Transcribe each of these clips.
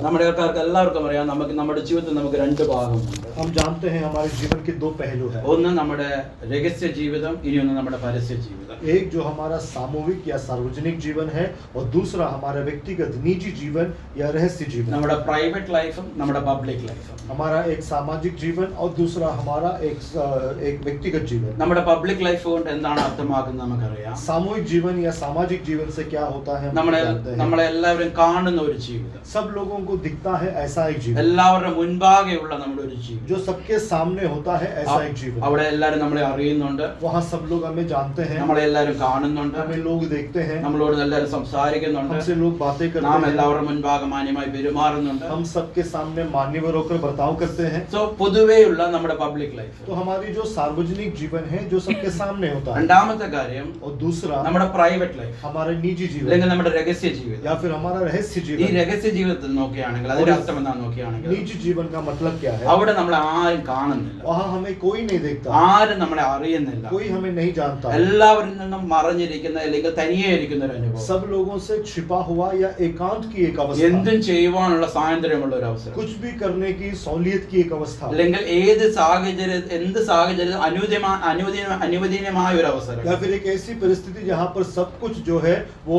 നമ്മുടെ ആൾക്കാർക്ക് എല്ലാവർക്കും അറിയാം നമുക്ക് നമ്മുടെ ജീവിതത്തിൽ നമുക്ക് രണ്ട് ഭാഗമുണ്ട്. हम जानते हैं हमारे जीवन के दो पहलू हैं. ഒന്ന് നമ്മുടെ രഹസ്യ ജീവിതം, ഇനി ഒന്ന് നമ്മുടെ പരസ്യ ജീവിതം. एक जो हमारा सामूहिक या सार्वजनिक जीवन है और दूसरा हमारा व्यक्तिगत निजी जीवन या रहस्य जीवन. നമ്മുടെ പ്രൈവറ്റ് ലൈഫും നമ്മുടെ പബ്ലിക് ലൈഫും. हमारा एक सामाजिक जीवन और दूसरा हमारा एक व्यक्तिगत जीवन. നമ്മുടെ പബ്ലിക് ലൈഫ് കൊണ്ട് എന്താണ് അർത്ഥമാക്കുന്നത് നമുക്കറിയാം. सामूहिक जीवन या सामाजिक जीवन से क्या होता है നമ്മളെ എല്ലാവരും കാണുന്ന ഒരു ജീവിതം, सब लोगों को दिखता है ऐसा एक जीवन, എല്ലാവരുടെ മുൻപാകെയുള്ള നമ്മുടെ ഒരു ജീവിതം, जो सबके सामने होता है ऐसा एक जीवन. അവിടെ എല്ലാവരും നമ്മളെ അറിയുന്നുണ്ട്, वहाँ सब लोग हमें जानते हैं, നമ്മളെ എല്ലാവരും കാണുന്നുണ്ട്, हमें लोग देखते हैं, നമ്മളോട് എല്ലാവരും സംസാരിക്കുന്നുണ്ട്, हमसे लोग बातें करते നാം हैं, എല്ലാവരുടെ മുൻപാകെ മാന്യമായി പെരുമാറുന്നുണ്ട്. हम सबके सामने मान्यवर होकर बर्ताव करते हैं. സോ പൊതുവെയുള്ള നമ്മുടെ പബ്ലിക് ലൈഫ്. तो हमारी जो सार्वजनिक जीवन है जो सबके सामने होता है. രണ്ടാമത്തെ കാര്യം और दूसरा നമ്മുടെ പ്രൈവറ്റ് ലൈഫ്, हमारा निजी जीवन അല്ലെങ്കിൽ നമ്മുടെ രഹസ്യ ജീവിതം. या फिर हमारा रहस्य ഈ जीवन. രഹസ്യ ജീവിതത്തിൽ നോക്കുകയാണെങ്കിൽ അതിന്റെ അർത്ഥം എന്താണെന്ന് നോക്കുകയാണെങ്കിൽ निजी जीवन का मतलब क्या है? അവിടെ നമ്മളെ ആരും കാണുന്നില്ല, वहाँ हमें कोई नहीं देखता, ആരും നമ്മളെ അറിയുന്നില്ല, कोई हमें नहीं जानता, എല്ലാവരിൽ നിന്നും മറഞ്ഞിരിക്കുന്ന അല്ലെങ്കിൽ തനിയെ ഇരിക്കുന്ന ഒരു അനുഭവം, सब लोगों से छिपा हुआ या एकांत की एक अवस्था, എന്തും ചെയ്യുവാനുള്ള സ്വാതന്ത്ര്യമുള്ള ഒരു അവസരം, कुछ भी करने की सहूलियत की एक अवस्था, അല്ലെങ്കിൽ എന്ത് സാഹചര്യം അനുവദനീയമായ ഒരു അവസരം. या फिर एक ऐसी परिस्थिति जहाँ पर सब कुछ जो है वो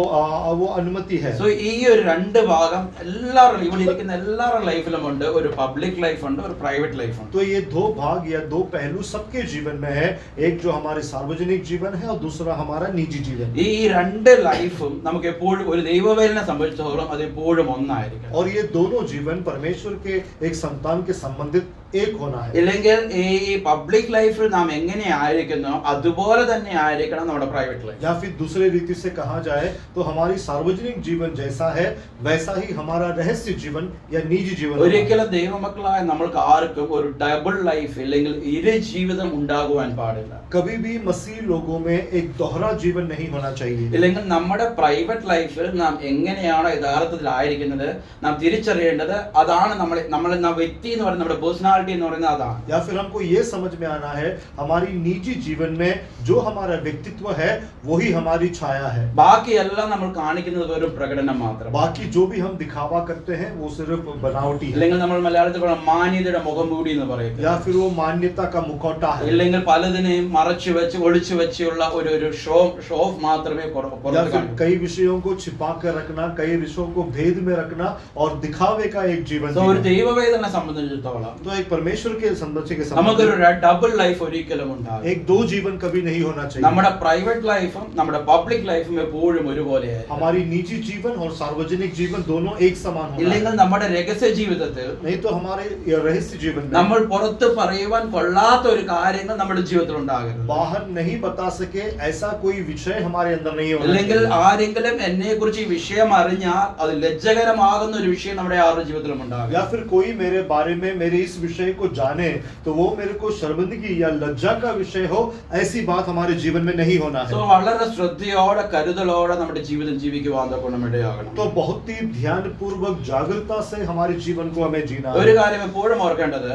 अनुमति है. സോ ഈ ഒരു രണ്ട് ഭാഗം എല്ലാവരും ഇവിടെ ഇരിക്കുന്ന എല്ലാവരുടെ ലൈഫിലും ഉണ്ട്. ഒരു പബ്ലിക് ലൈഫ് ഉണ്ട്, ഒരു പ്രൈവറ്റ് ലൈഫ് ഉണ്ട്. तो ये दो भाग या दो पहलू सबके जीवन में है, एक जो हमारे सार्वजनिक जीवन है और दूसरा हमारा निजी जीवन. ഈ രണ്ട് ലൈഫും നമുക്ക് എപ്പോഴും ഒരു ദൈവവേലനെ സംബന്ധിച്ചിടത്തോളം അത് എപ്പോഴും ഒന്നായിരിക്കും. और ये दोनों जीवन परमेश्वर के एक संतान के संबंधित एक होना है. ഇല്ലെങ്കിൽ ഈ പബ്ലിക് ലൈഫിൽ നാം എങ്ങനെ ആയിരിക്കുന്നോ അതുപോലെ തന്നെ ആയിരിക്കണം നമ്മുടെ പ്രൈവറ്റ് ലൈഫ്. या फिर दूसरे रीति से कहा जाए तो हमारी सार्वजनिक जीवन जैसा है वैसा ही हमारा रहस्य जीवन या निजी जीवन. ഒരിക്കലും ദൈവമക്കളായ നമ്മൾക്ക് ആർക്കും ഒരു ഡബിൾ ലൈഫ് അല്ലെങ്കിൽ ഇരു ജീവിതം ഉണ്ടാകുവാൻ പാടില്ല. कभी भी मसीह लोगों में एक दोहरा जीवन नहीं होना चाहिए. ഇല്ലെങ്കിൽ നമ്മുടെ പ്രൈവറ്റ് ലൈഫിൽ നാം എങ്ങനെയാണോ യഥാർത്ഥത്തിൽ ആയിരിക്കുന്നത് നാം തിരിച്ചറിയേണ്ടത് അതാണ്. നമ്മൾ വ്യക്തി എന്ന് പറയുന്നത് നമ്മുടെ പേഴ്സണാലിറ്റി എന്ന് പറയുന്നത് അതാണ്. या फिर हमको ये समझ में आना है हमारी निजी जीवन में जो हमारा व्यक्तित्व है वही हमारी छाया है. ബാക്കിയെല്ലാം നമ്മൾ കാണിക്കുന്നത് വെറും പ്രകടനം മാത്രം. बाकी जो भी हम दिखावा करते हैं वो सिर्फ बनावटी है. ഇല്ലെങ്കിൽ നമ്മൾ മലയാളത്തിൽ പറയുന്ന മാന്യതയുടെ മുഖംമൂടി എന്ന് പറയും. या फिर वो मान्यता का मुखौटा है. ഇല്ലെങ്കിൽ പലതിനെയും മറച്ചു വെച്ച് ഒളിച്ചു വെച്ചുള്ള ഒരു ഷോ ഓഫ് മാത്രമേ या फिर कई विषयों को छिपा कर रखना, कई विषयों को भेद में रखना और दिखावे का एक जीवन. ഒരു ദൈവവേദനെ സംബന്ധിച്ചിടത്തോളം तो एक परमेश्वर के संबंध के നമുക്കൊരു ഡബിൾ ലൈഫ് ഒരിക്കലും ഉണ്ടാകും. एक दो जीवन कभी नहीं होना चाहिए. നമ്മുടെ പ്രൈവറ്റ് ലൈഫും നമ്മുടെ പബ്ലിക് ലൈഫും എപ്പോഴും ഒരുപോലെയായിരിക്കും. हमारी निजी जीवन और सार्वजनिक जीवन दोनों एक समान होना. ഇല്ലെങ്കിൽ നമ്മുടെ രഹസ്യ ജീവിതത്തിൽ नहीं तो हमारे रहस्य जीवन में നമ്മൾ പുറത്ത് പറയുവാൻ കൊള്ളാത്ത ഒരു കാര്യങ്ങൾ നമ്മുടെ ജീവിതത്തിൽ ഉണ്ടാകരുത്. बाहर नहीं बता सके ऐसा कोई विषय हमारे अंदर नहीं होना അല്ലെങ്കിൽ चाहिए. ആരെങ്കിലും എന്നെ കുറിച്ച് ഈ വിഷയം അറിഞ്ഞാൽ അത് ലജ്ജകരമാകുന്ന ഒരു വിഷയം നമ്മുടെ ആരുടെ ജീവിതത്തിലും ഉണ്ടാകും. या फिर कोई मेरे बारे में मेरे इस विषय को जाने तो वो मेरे को शर्मिंदगी या लज्जा का विषय हो, ऐसी बात हमारे जीवन में नहीं होना है. സോ വളരെ ശ്രദ്ധയോടെ കരുതലോടെ നമ്മുടെ ജീവിതം ജീവിക്കുവാൻ തൊക്കെ ഇടയാകണം. तो बहुत ही ध्यान पूर्वक जागरूकता से हमारे जीवन को हमें जीना ഒരു है. കാര്യം എപ്പോഴും ഓർക്കേണ്ടത്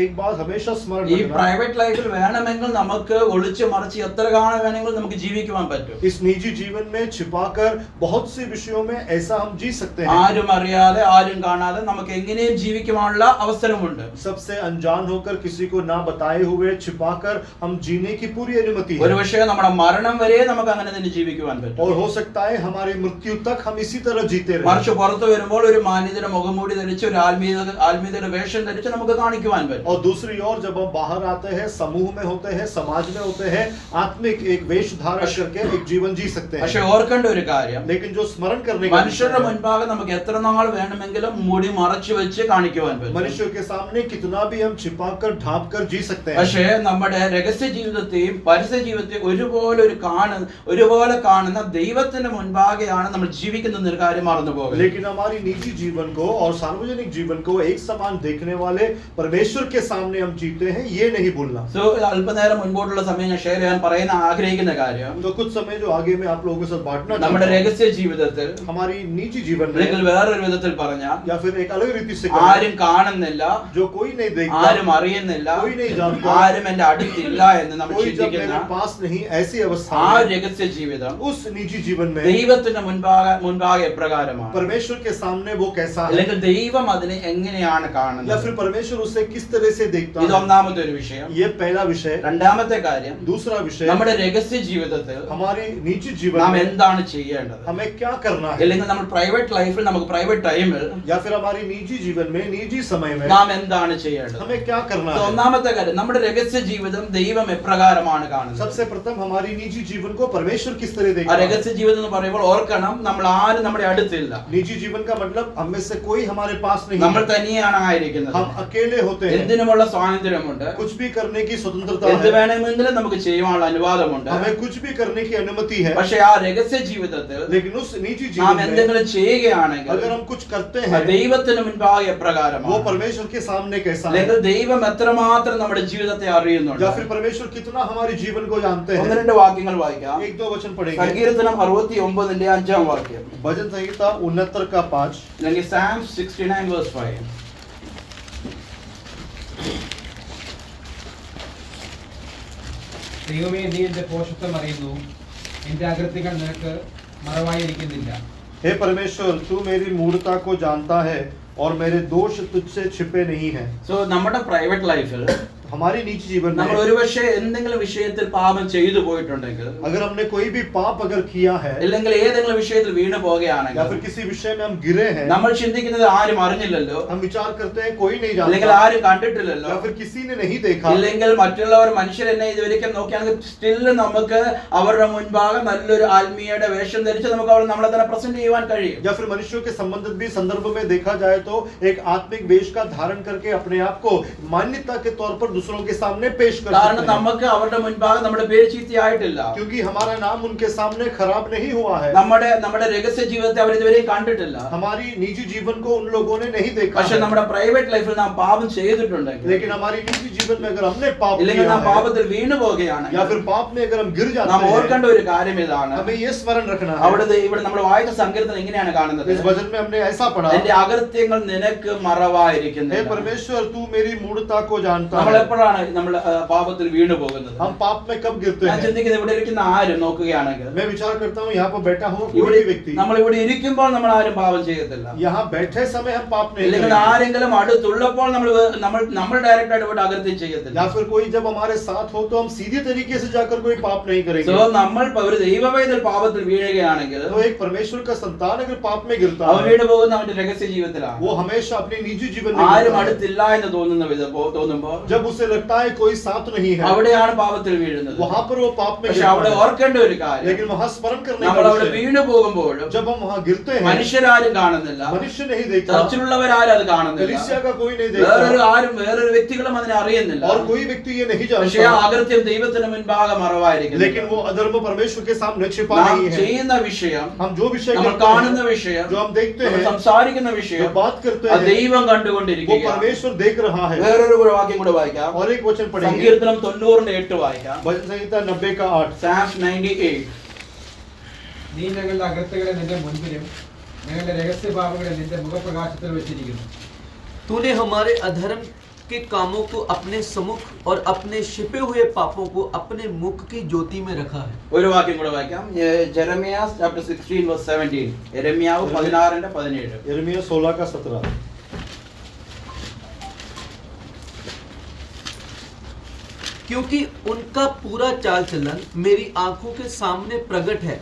एक बात हमेशा स्मरण ഈ रखना, പ്രൈവറ്റ് ലൈഫിൽ വേണമെങ്കിൽ നമുക്ക് ഒളിച്ചു മറിച്ച് എത്ര കാലം വേണമെങ്കിലും നമുക്ക് ജീവിക്കുവാൻ പറ്റും. इस निजी जीवन में छिपाकर बहुत से विषयों में ऐसा हम जी सकते हैं. ആരും അറിയാതെ ആരും കാണാതെ നമുക്ക് എങ്ങനെയും ജീവിക്കുവാനുള്ള അവസരമുണ്ട്. सबसे अनजान होकर किसी को ना बताए हुए छिपाकर हम जीने की पूरी अनुमति है. ഒരു പക്ഷേ നമ്മുടെ മരണം വരെ നമുക്ക് അങ്ങനെ തന്നെ ജീവിക്കുവാൻ പറ്റും. और हो सकता है हमारी मृत्यु तक हम इसी तरह जीते रहें. മറിച്ച് പുറത്തു വരുമ്പോൾ ഒരു മാന്യതയുടെ മുഖംമൂടി ധരിച്ച് ഒരു ആത്മീയതയുടെ വേഷം ധരിച്ച് നമുക്ക് കാണിക്കുവാൻ പറ്റും. और दूसरी ओर जब हम बाहर आते हैं, समूह में होते हैं, समाज में होते हैं, आत्मिक एक वेश धारण करके एक जीवन जी सकते हैं. പക്ഷെ ഓർക്കേണ്ട ഒരു കാര്യം, लेकिन जो स्मरण करने का മനുഷ്യരുടെ മുൻപാകെ നമുക്ക് എത്ര നാൾ വേണമെങ്കിലും മുടി മറച്ചു വെച്ച് കാണിക്കുവാൻ പറ്റും. मनुष्य के सामने कितना भी हम छिपाकर ढांप कर जी सकते हैं. പക്ഷേ നമ്മുടെ രഹസ്യ ജീവിതത്തെയും പരസ്യ ജീവിതത്തെയും ഒരുപോലെ കാണുന്ന ദൈവത്തിന്റെ മുൻപാകെയാണ് നമ്മൾ ജീവിക്കുന്ന ഒരു കാര്യം മറന്നു പോകുന്നത്. लेकिन हमारी निजी जीवन को और सार्वजनिक जीवन को एक समान देखने वाले परमेश्वर के सामने हम जीते हैं, ये नहीं भूलना. സോ അല്പനേരം മുൻപോട്ടുള്ള സമയം ഞാൻ ഷെയർ ചെയ്യാൻ പറയാൻ ആഗ്രഹിക്കുന്ന കാര്യം, तो कुछ समय जो आगे मैं आप लोगों के साथ बांटना നമ്മുടെ चाहता हूं, രഹസ്യ ജീവിതത്തിൽ हमारी निजी जीवन അല്ലെങ്കിൽ में വേറൊരു വിധത്തിൽ പറഞ്ഞാൽ या फिर एक अलग रीति से ആരും കാണുന്നില്ല, जो कोई कोई नहीं देखता, ആരും അറിയുന്നില്ല, कोई नहीं जानता, ആരും എന്റെ അടുത്തില്ല എന്ന് നമ്മൾ कोई जब ചിന്തിക്കുന്ന मेरे पास नहीं, ऐसी अवस्था ആ में രഹസ്യ ജീവിതം उस निजी जीवन में ദൈവത്തിന് മുൻപാകെ എപ്രകാരമാണ്, परमेश्वर के सामने वो कैसा है, അല്ലെങ്കിൽ ദൈവം അതിനെ എങ്ങനെയാണ് या കാണുന്നത്, फिर परमेश्वर उसे किस तरह से देखता ഇത് है। ഒന്നാമത്തെ ഒരു വിഷയം. ये पहला विषय। രണ്ടാമത്തെ കാര്യം, दूसरा विषय, നമ്മുടെ രഹസ്യ ജീവിതത്തിൽ हमारी निजी जीवन നാം में എന്താണ് ചെയ്യേണ്ടത്, हमें क्या करना है, അല്ലെങ്കിൽ നമ്മൾ പ്രൈവറ്റ് ലൈഫിൽ നമുക്ക് പ്രൈവറ്റ് ടൈമിൽ या फिर हमारी निजी जीवन में निजी समय में നാം എന്താണ് ചെയ്യേണ്ടത്. हमें क्या करना ഇത് है। ഒന്നാമത്തെ കാര്യം, നമ്മുടെ രഹസ്യ ജീവിതം ദൈവം എപ്രകാരമാണ് കാണുന്നത്. सबसे प्रथम हमारी निजी जीवन को परमेश्वर किस तरह ആ देखता है। രഹസ്യ ജീവിതം എന്ന് പറയുമ്പോൾ ഓർക്കണം, നമ്മൾ ആരും നമ്മുടെ അടുത്തില്ല, निजी जीवन का मतलब हम में से कोई हमारे पास नहीं നമ്മൾ है, തനിയാണ് ആയിരിക്കുന്നത്. हम अकेले होते हैं, എന്തിനുമുള്ള സ്വാതന്ത്ര്യമുണ്ട്, कुछ भी करने की स्वतंत्रता എന്ത് है, വേണമെങ്കിലും നമുക്ക് ചെയ്യാനുള്ള അനുവാദമുണ്ട്. हमें कुछ भी करने की अनुमति है। പക്ഷെ ആ രഹസ്യ ജീവിതത്തിൽ लेकिन उस निजी നാം जीवन में എന്തെങ്കിലും ചെയ്യുകയാണെങ്കിൽ अगर हम कुछ करते ആ हैं, ദൈവത്തിന് മുൻപാകെ वो എപ്രകാരമാണ്, परमेश्वर के सामने कैसा है, അല്ലെങ്കിൽ ദൈവം എത്രമാത്രം നമ്മുടെ ജീവിതത്തെ അറിയുന്നുണ്ട്. या फिर परमेश्वर कितना हमारे जीवन को जानते ഒന്ന് हैं। രണ്ട് വാക്യങ്ങൾ വായിക്കാം. एक दो वचन पढ़ेंगे। സങ്കീർത്തനം 69 5 വാക്യം, भजन संहिता 69 का 5, അല്ലെങ്കിൽ സാം 69 verse 5. ദൈവമേ, നീ എന്റെ പോഷത്വം അറിയുന്നു, എന്റെ അകൃത്യങ്ങൾ നിനക്ക് മറവായിരിക്കുന്നില്ല. हे परमेश्वर, तू मेरी मूर्खता को जानता है और मेरे दोष तुझसे छिपे नहीं हैं। സോ നമ്മുടെ പ്രൈവറ്റ് ലൈഫിൽ हमारी निजी जीवन നമ്മൾ में ഒരുപക്ഷെ എന്തെങ്കിലും വിഷയത്തിൽ പാപം ചെയ്തു പോയിട്ടുണ്ടെങ്കിൽ, अगर हमने कोई भी पाप अगर किया है, അല്ലെങ്കിൽ ഏതെങ്കിലും വിഷയത്തിൽ വീണു या പോകുകയാണെങ്കിൽ, फिर किसी विषय में हम गिरे हैं, നമ്മൾ ചിന്തിക്കുന്നത് ആരും അറിഞ്ഞില്ലല്ലോ, हम विचार करते हैं कोई नहीं അല്ലെങ്കിൽ जानता, ആരും കണ്ടിട്ടില്ലല്ലോ, या फिर किसी ने नहीं देखा, ഇല്ലെങ്കിൽ മറ്റുള്ളവർ മനുഷ്യർ എന്നെ ഇതുവരെയും നോക്കുകയാണെങ്കിൽ സ്റ്റിൽ നമുക്ക് അവരുടെ മുൻപാകെ നല്ലൊരു ആത്മീയയുടെ വേഷം ധരിച്ച് നമുക്ക് അവർ നമ്മളെ തന്നെ പ്രസന്റ് ചെയ്യുവാൻ കഴിയും. या फिर मनुष्यों के संबंधित भी संदर्भ में देखा जाए तो एक आत्मिक वेश का धारण करके अपने आप को मान्यता के तौर पर दूसरों के सामने पेश कर കാരണം सकते हैं, നമുക്ക് അവരുടെ മുൻപാകെ നമ്മുടെ പേര് ചീത്തയായിട്ടില്ല, क्योंकि हमारा नाम उनके सामने खराब नहीं हुआ है, നമ്മുടെ രഹസ്യ ജീവിതത്തെ അവർ ഇതുവരെയും കണ്ടിട്ടില്ല. हमारी निजी जीवन को उन लोगों ने नहीं देखा പക്ഷെ है। നമ്മുടെ പ്രൈവറ്റ് ലൈഫിൽ നാം പാപം ചെയ്തിട്ടുണ്ടെങ്കിൽ, लेकिन हमारी निजी जीवन में अगर हमने पाप ഇല്ലെങ്കിൽ किया നാം है, പാപത്തിൽ വീണു या പോകുകയാണെങ്കിൽ, फिर पाप में अगर हम गिर നാം जाते हैं, ഓർക്കേണ്ട ഒരു കാര്യം ഇതാണ്. हमें ये स्मरण रखना है। ഇവിടെ നമ്മൾ വായിച്ച സങ്കീർത്തനം ഇങ്ങനെയാണ് കാണുന്നത്, इस वचन में हमने ऐसा पढ़ा, എന്റെ അകൃത്യങ്ങൾ നിനക്ക് हे മറവായിരിക്കുന്നു. परमेश्वर, तू मेरी मूढ़ता को जानता നമ്മൾ है। എപ്പോഴാണ് നമ്മൾ പാപത്തിൽ വീണു പോകുന്നത്? हम पाप में कब गिरते ഞാൻ हैं? ചിന്തിക്കുന്നത് ഇവിടെ ഇരിക്കുന്ന ആരും നോക്കുകയാണെങ്കിൽ, मैं विचार करता हूँ यहाँ पर बैठा हुआ कोई ഇവിടെ भी व्यक्ति, നമ്മൾ ഇവിടെ ഇരിക്കുമ്പോൾ നമ്മൾ ആരും പാപം ചെയ്യത്തില്ല, यहाँ बैठे समय हम पाप नहीं അല്ലെങ്കിൽ करेंगे, ആരെങ്കിലും അടുത്തുള്ളപ്പോൾ നമ്മൾ ഡയറക്റ്റ് ആയിട്ട് ഇവിടെ അകൃത്യം ചെയ്യത്തില്ല. या फिर कोई जब हमारे साथ हो तो हम सीधे तरीके से जाकर कोई पाप नहीं करेंगे। സോ നമ്മൾ ഒരു ദൈവവേദൽ പാപത്തിൽ വീഴുകയാണെങ്കിൽ, तो एक परमेश्वर का संतान अगर पाप में गिरता അവൻ है, വീണ് പോകുന്ന അവന്റെ രഹസ്യ ജീവിതത്തിലാണ്. वो हमेशा अपने निजी जीवन में ആരും गिरता है। അടുത്തില്ല എന്ന് തോന്നുമ്പോൾ जब उसे लगता है कोई साथ नहीं है, അവിടെയാണ് പാപത്തിൽ വീഴുന്നത്. वहां पर वो पाप में പക്ഷെ അവിടെ गिरता है। ഓർക്കേണ്ട ഒരു കാര്യം, लेकिन वहां स्मरण करने നമ്മൾ का അവിടെ विषय, വീണു പോകുമ്പോഴും जब हम वहां गिरते हैं, മനുഷ്യരാരും കാണുന്നില്ല, मनुष्य नहीं देखता, ചർച്ചിലുള്ളവരാരും അത് കാണുന്നില്ല, कलीसिया का कोई नहीं വേറൊരു देखता, വ്യക്തികളും അതിനെ അറിയുന്നില്ല. और कोई व्यक्ति ये नहीं പക്ഷേ ആ जानता, അകൃത്യം ദൈവത്തിന് മുൻപാകെ മറവായിരിക്കുന്നു. लेकिन वो अधर्म परमेश्वर के सामने छिपा നാം नहीं है। ചെയ്യുന്ന വിഷയം, हम जो विषय നമ്മൾ करते കാണുന്ന हैं, വിഷയം, जो हम देखते നമ്മൾ हैं, സംസാരിക്കുന്ന जो വിഷയം, बात करते അത് हैं, ദൈവം वो കണ്ടുകൊണ്ടിരിക്കുക. परमेश्वर देख रहा है। വേറൊരു വാക്യം കൂടെ വായിക്കാം. और एक वचन पढ़ेंगे, സങ്കീർത്തനം 90:8 വായിക്കാം. भजन संहिता 90 का 8, സാംസ് 98. നീ ഞങ്ങളുടെ അകൃത്യങ്ങളെ നിന്റെ മുൻപിലും ഞങ്ങളുടെ രഹസ്യഭാവങ്ങളെ നിന്റെ മുഖപ്രകാശത്തിൽ വെച്ചിരിക്കുന്നു. तूने हमारे अधर्म के कामों को अपने सम्मुख और अपने छिपे हुए पापों को अपने मुख की ज्योति में रखा है. ഒരു വാക്യം കൂടെ വായിക്കാം. Jeremiah's chapter 16 verse 17. യെരമ്യാവ് 16:17. यिर्मयाह 16 का 17, क्योंकि उनका पूरा चाल चलन मेरी आंखों के सामने प्रकट है,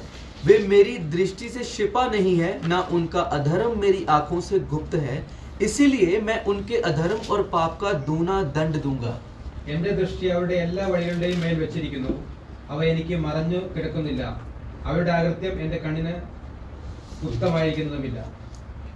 वे मेरी दृष्टि से छिपा नहीं है, ना उनका अधर्म मेरी आंखों से गुप्त है, इसीलिए मैं उनके अधर्म और पाप का दूना दंड दूंगा. എന്റെ ദൃഷ്ടി അവരുടെ എല്ലാ വഴികളുടെയും മേൽ വെച്ചിരിക്കുന്നു, അവ എനിക്ക് മറഞ്ഞു കിടക്കുന്നില്ല, അവരുടെ അകൃത്യം എന്റെ കണ്ണിന് ഗുപ്തമായിരിക്കുന്നതുമില്ല.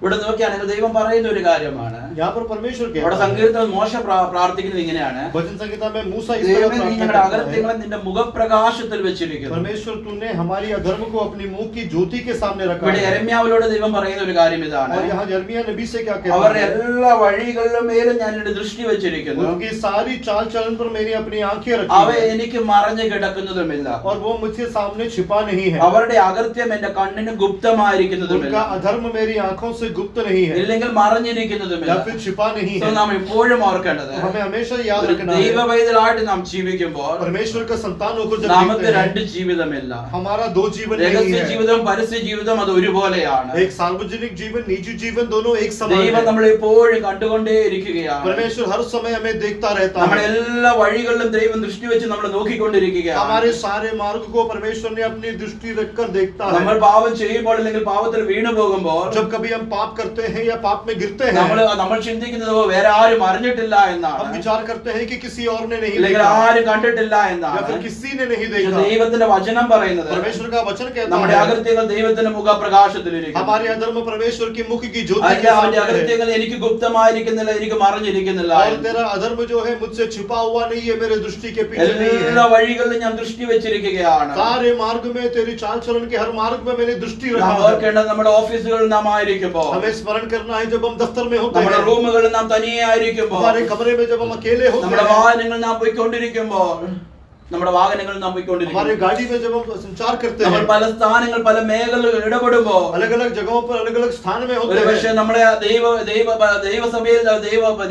ഇവിടെ നോക്കിയാണെങ്കിൽ ദൈവം പറയുന്ന ഒരു കാര്യമാണ്. यहाँ पर परमेश्वर അവിടെ कहता है, സങ്കീർത്തനം മോശ പ്രാർത്ഥിക്കുന്നത് ഇങ്ങനെയാണ്, भजन संहिता में मूसा इस तरह ദൈവമേ നീ प्रार्थना ഞങ്ങളുടെ करता है, അകൃത്യങ്ങളെ നിന്റെ മുഖപ്രകാശത്തിൽ വെച്ചിരിക്കുന്നു. परमेश्वर तूने हमारी अधर्म को अपनी मुंह की ज्योति के सामने रखा ഇവിടെ है। യെരമ്യാവിനോട് ദൈവം പറയുന്ന ഒരു കാര്യം ഇതാണ്, और यहाँ यिर्मयाह नबी से क्या कहता അവരുടെ है, എല്ലാ വഴികളിലും മേലും ഞാൻ എന്റെ ദൃഷ്ടി വെച്ചിരിക്കുന്നു, उनकी सारी चाल चलन पर मैंने अपनी आंखें അവ रखी हैं, എനിക്ക് മറഞ്ഞു കിടക്കുന്നതുമില്ല, और वो मुझसे सामने छिपा नहीं है, അവരുടെ അകൃത്യം എന്റെ കണ്ണിന് उनका ഗുപ്തമായിരിക്കുന്നതുമില്ല. अधर्म मेरी आंखों से से गुप्त नहीं है ഇല്ലെങ്കിൽ മറഞ്ഞിരിക്കുന്നതുമില്ല. या फिर छिपा नहीं So है। നാം എപ്പോഴും ഓർക്കേണ്ടത് तो हमें हमेशा याद ഒരു रखना है ദൈവവൈതലായിട്ട് നാം ജീവിക്കുമ്പോൾ परमेश्वर का संतान होकर जब നമുക്ക് देखते हैं, രണ്ട് ജീവിതമില്ല. हमारा दो जीवन नहीं രഹസ്യ है। ജീവിതം പരസ്യ ജീവിതം അത് ഒരുപോലെയാണ്. एक सार्वजनिक जीवन निजी जीवन दोनों एक समान ദൈവം है। നമ്മളെ എപ്പോഴും കണ്ടുകൊണ്ടേ ഇരിക്കുകയാണ്. परमेश्वर हर समय हमें देखता रहता നമ്മുടെ है। എല്ലാ വഴികളിലും ദൈവം ദൃഷ്ടി വെച്ച് നമ്മളെ നോക്കിക്കൊണ്ടിരിക്കുകയാണ്. हमारे सारे मार्ग को परमेश्वर ने अपनी दृष्टि रखकर देखता നമ്മൾ है। പാപം ചെയ്യുമ്പോൾ അല്ലെങ്കിൽ പാപത്തിൽ വീണു പോകുമ്പോൾ जब कभी हम पाप करते हैं या पाप में गिरते हैं, നമ്മൾ ചിന്തിക്കുന്നത് വേറെ ആരും അറിഞ്ഞിട്ടില്ല हम എന്നാണ്, विचार करते हैं कि किसी और ने नहीं അല്ലെങ്കിൽ देखा ആരും കണ്ടിട്ടില്ല या എന്നാണ്. फिर किसी ने नहीं പക്ഷേ देखा। ദൈവത്തിന്റെ വചനം പറയുന്നത് परमेश्वर का वचन कहता നമ്മുടെ है അകൃത്യങ്ങൾ ദൈവത്തിന്റെ മുഖപ്രകാശത്തിലിരിക്കുന്നു. हमारे अधर्म परमेश्वर की मुख की ज्योति അല്ല, के അവന്റെ सामने है। അകൃത്യങ്ങൾ എനിക്ക് ഗുപ്തമായിരിക്കുന്നില്ല, എനിക്ക് മറഞ്ഞിരിക്കുന്നില്ല. और तेरा अधर्म जो है मुझसे छिपा हुआ नहीं है, मेरे दृष्टि के पीछे नहीं എല്ലാ है। വഴികളിലും ഞാൻ ദൃഷ്ടി വെച്ചിരിക്കുകയാണ്. सारे मार्ग में तेरी चाल चलन के हर मार्ग में मैंने दृष्टि रखा നാം है। ഓർക്കേണ്ടത് നമ്മുടെ ഓഫീസുകളിൽ നാം ആയിരിക്കുമ്പോൾ, हमें स्मरण करना है जब हम दफ्तर में होते നമ്മുടെ हैं, റൂമുകളിൽ നാം തനിയെ ആയിരിക്കുമ്പോൾ, हमारे कमरे में जब हम अकेले होते നമ്മുടെ हैं, വാഹനങ്ങൾ നാം പോയിക്കൊണ്ടിരിക്കുമ്പോൾ, നമ്മുടെ വാഹനങ്ങൾ നാം हमारे പോയിക്കൊണ്ടിരിക്കുമ്പോൾ, गाड़ी में जब हम संचार करते നമ്മൾ हैं, പല സ്ഥാനങ്ങൾ പല മേഖലകളിൽ ഇടപെടുമ്പോൾ, अलग अलग जगहों पर अलग अलग स्थान में होते ഒരുപക്ഷെ हैं। നമ്മളെ ദൈവസഭയിൽ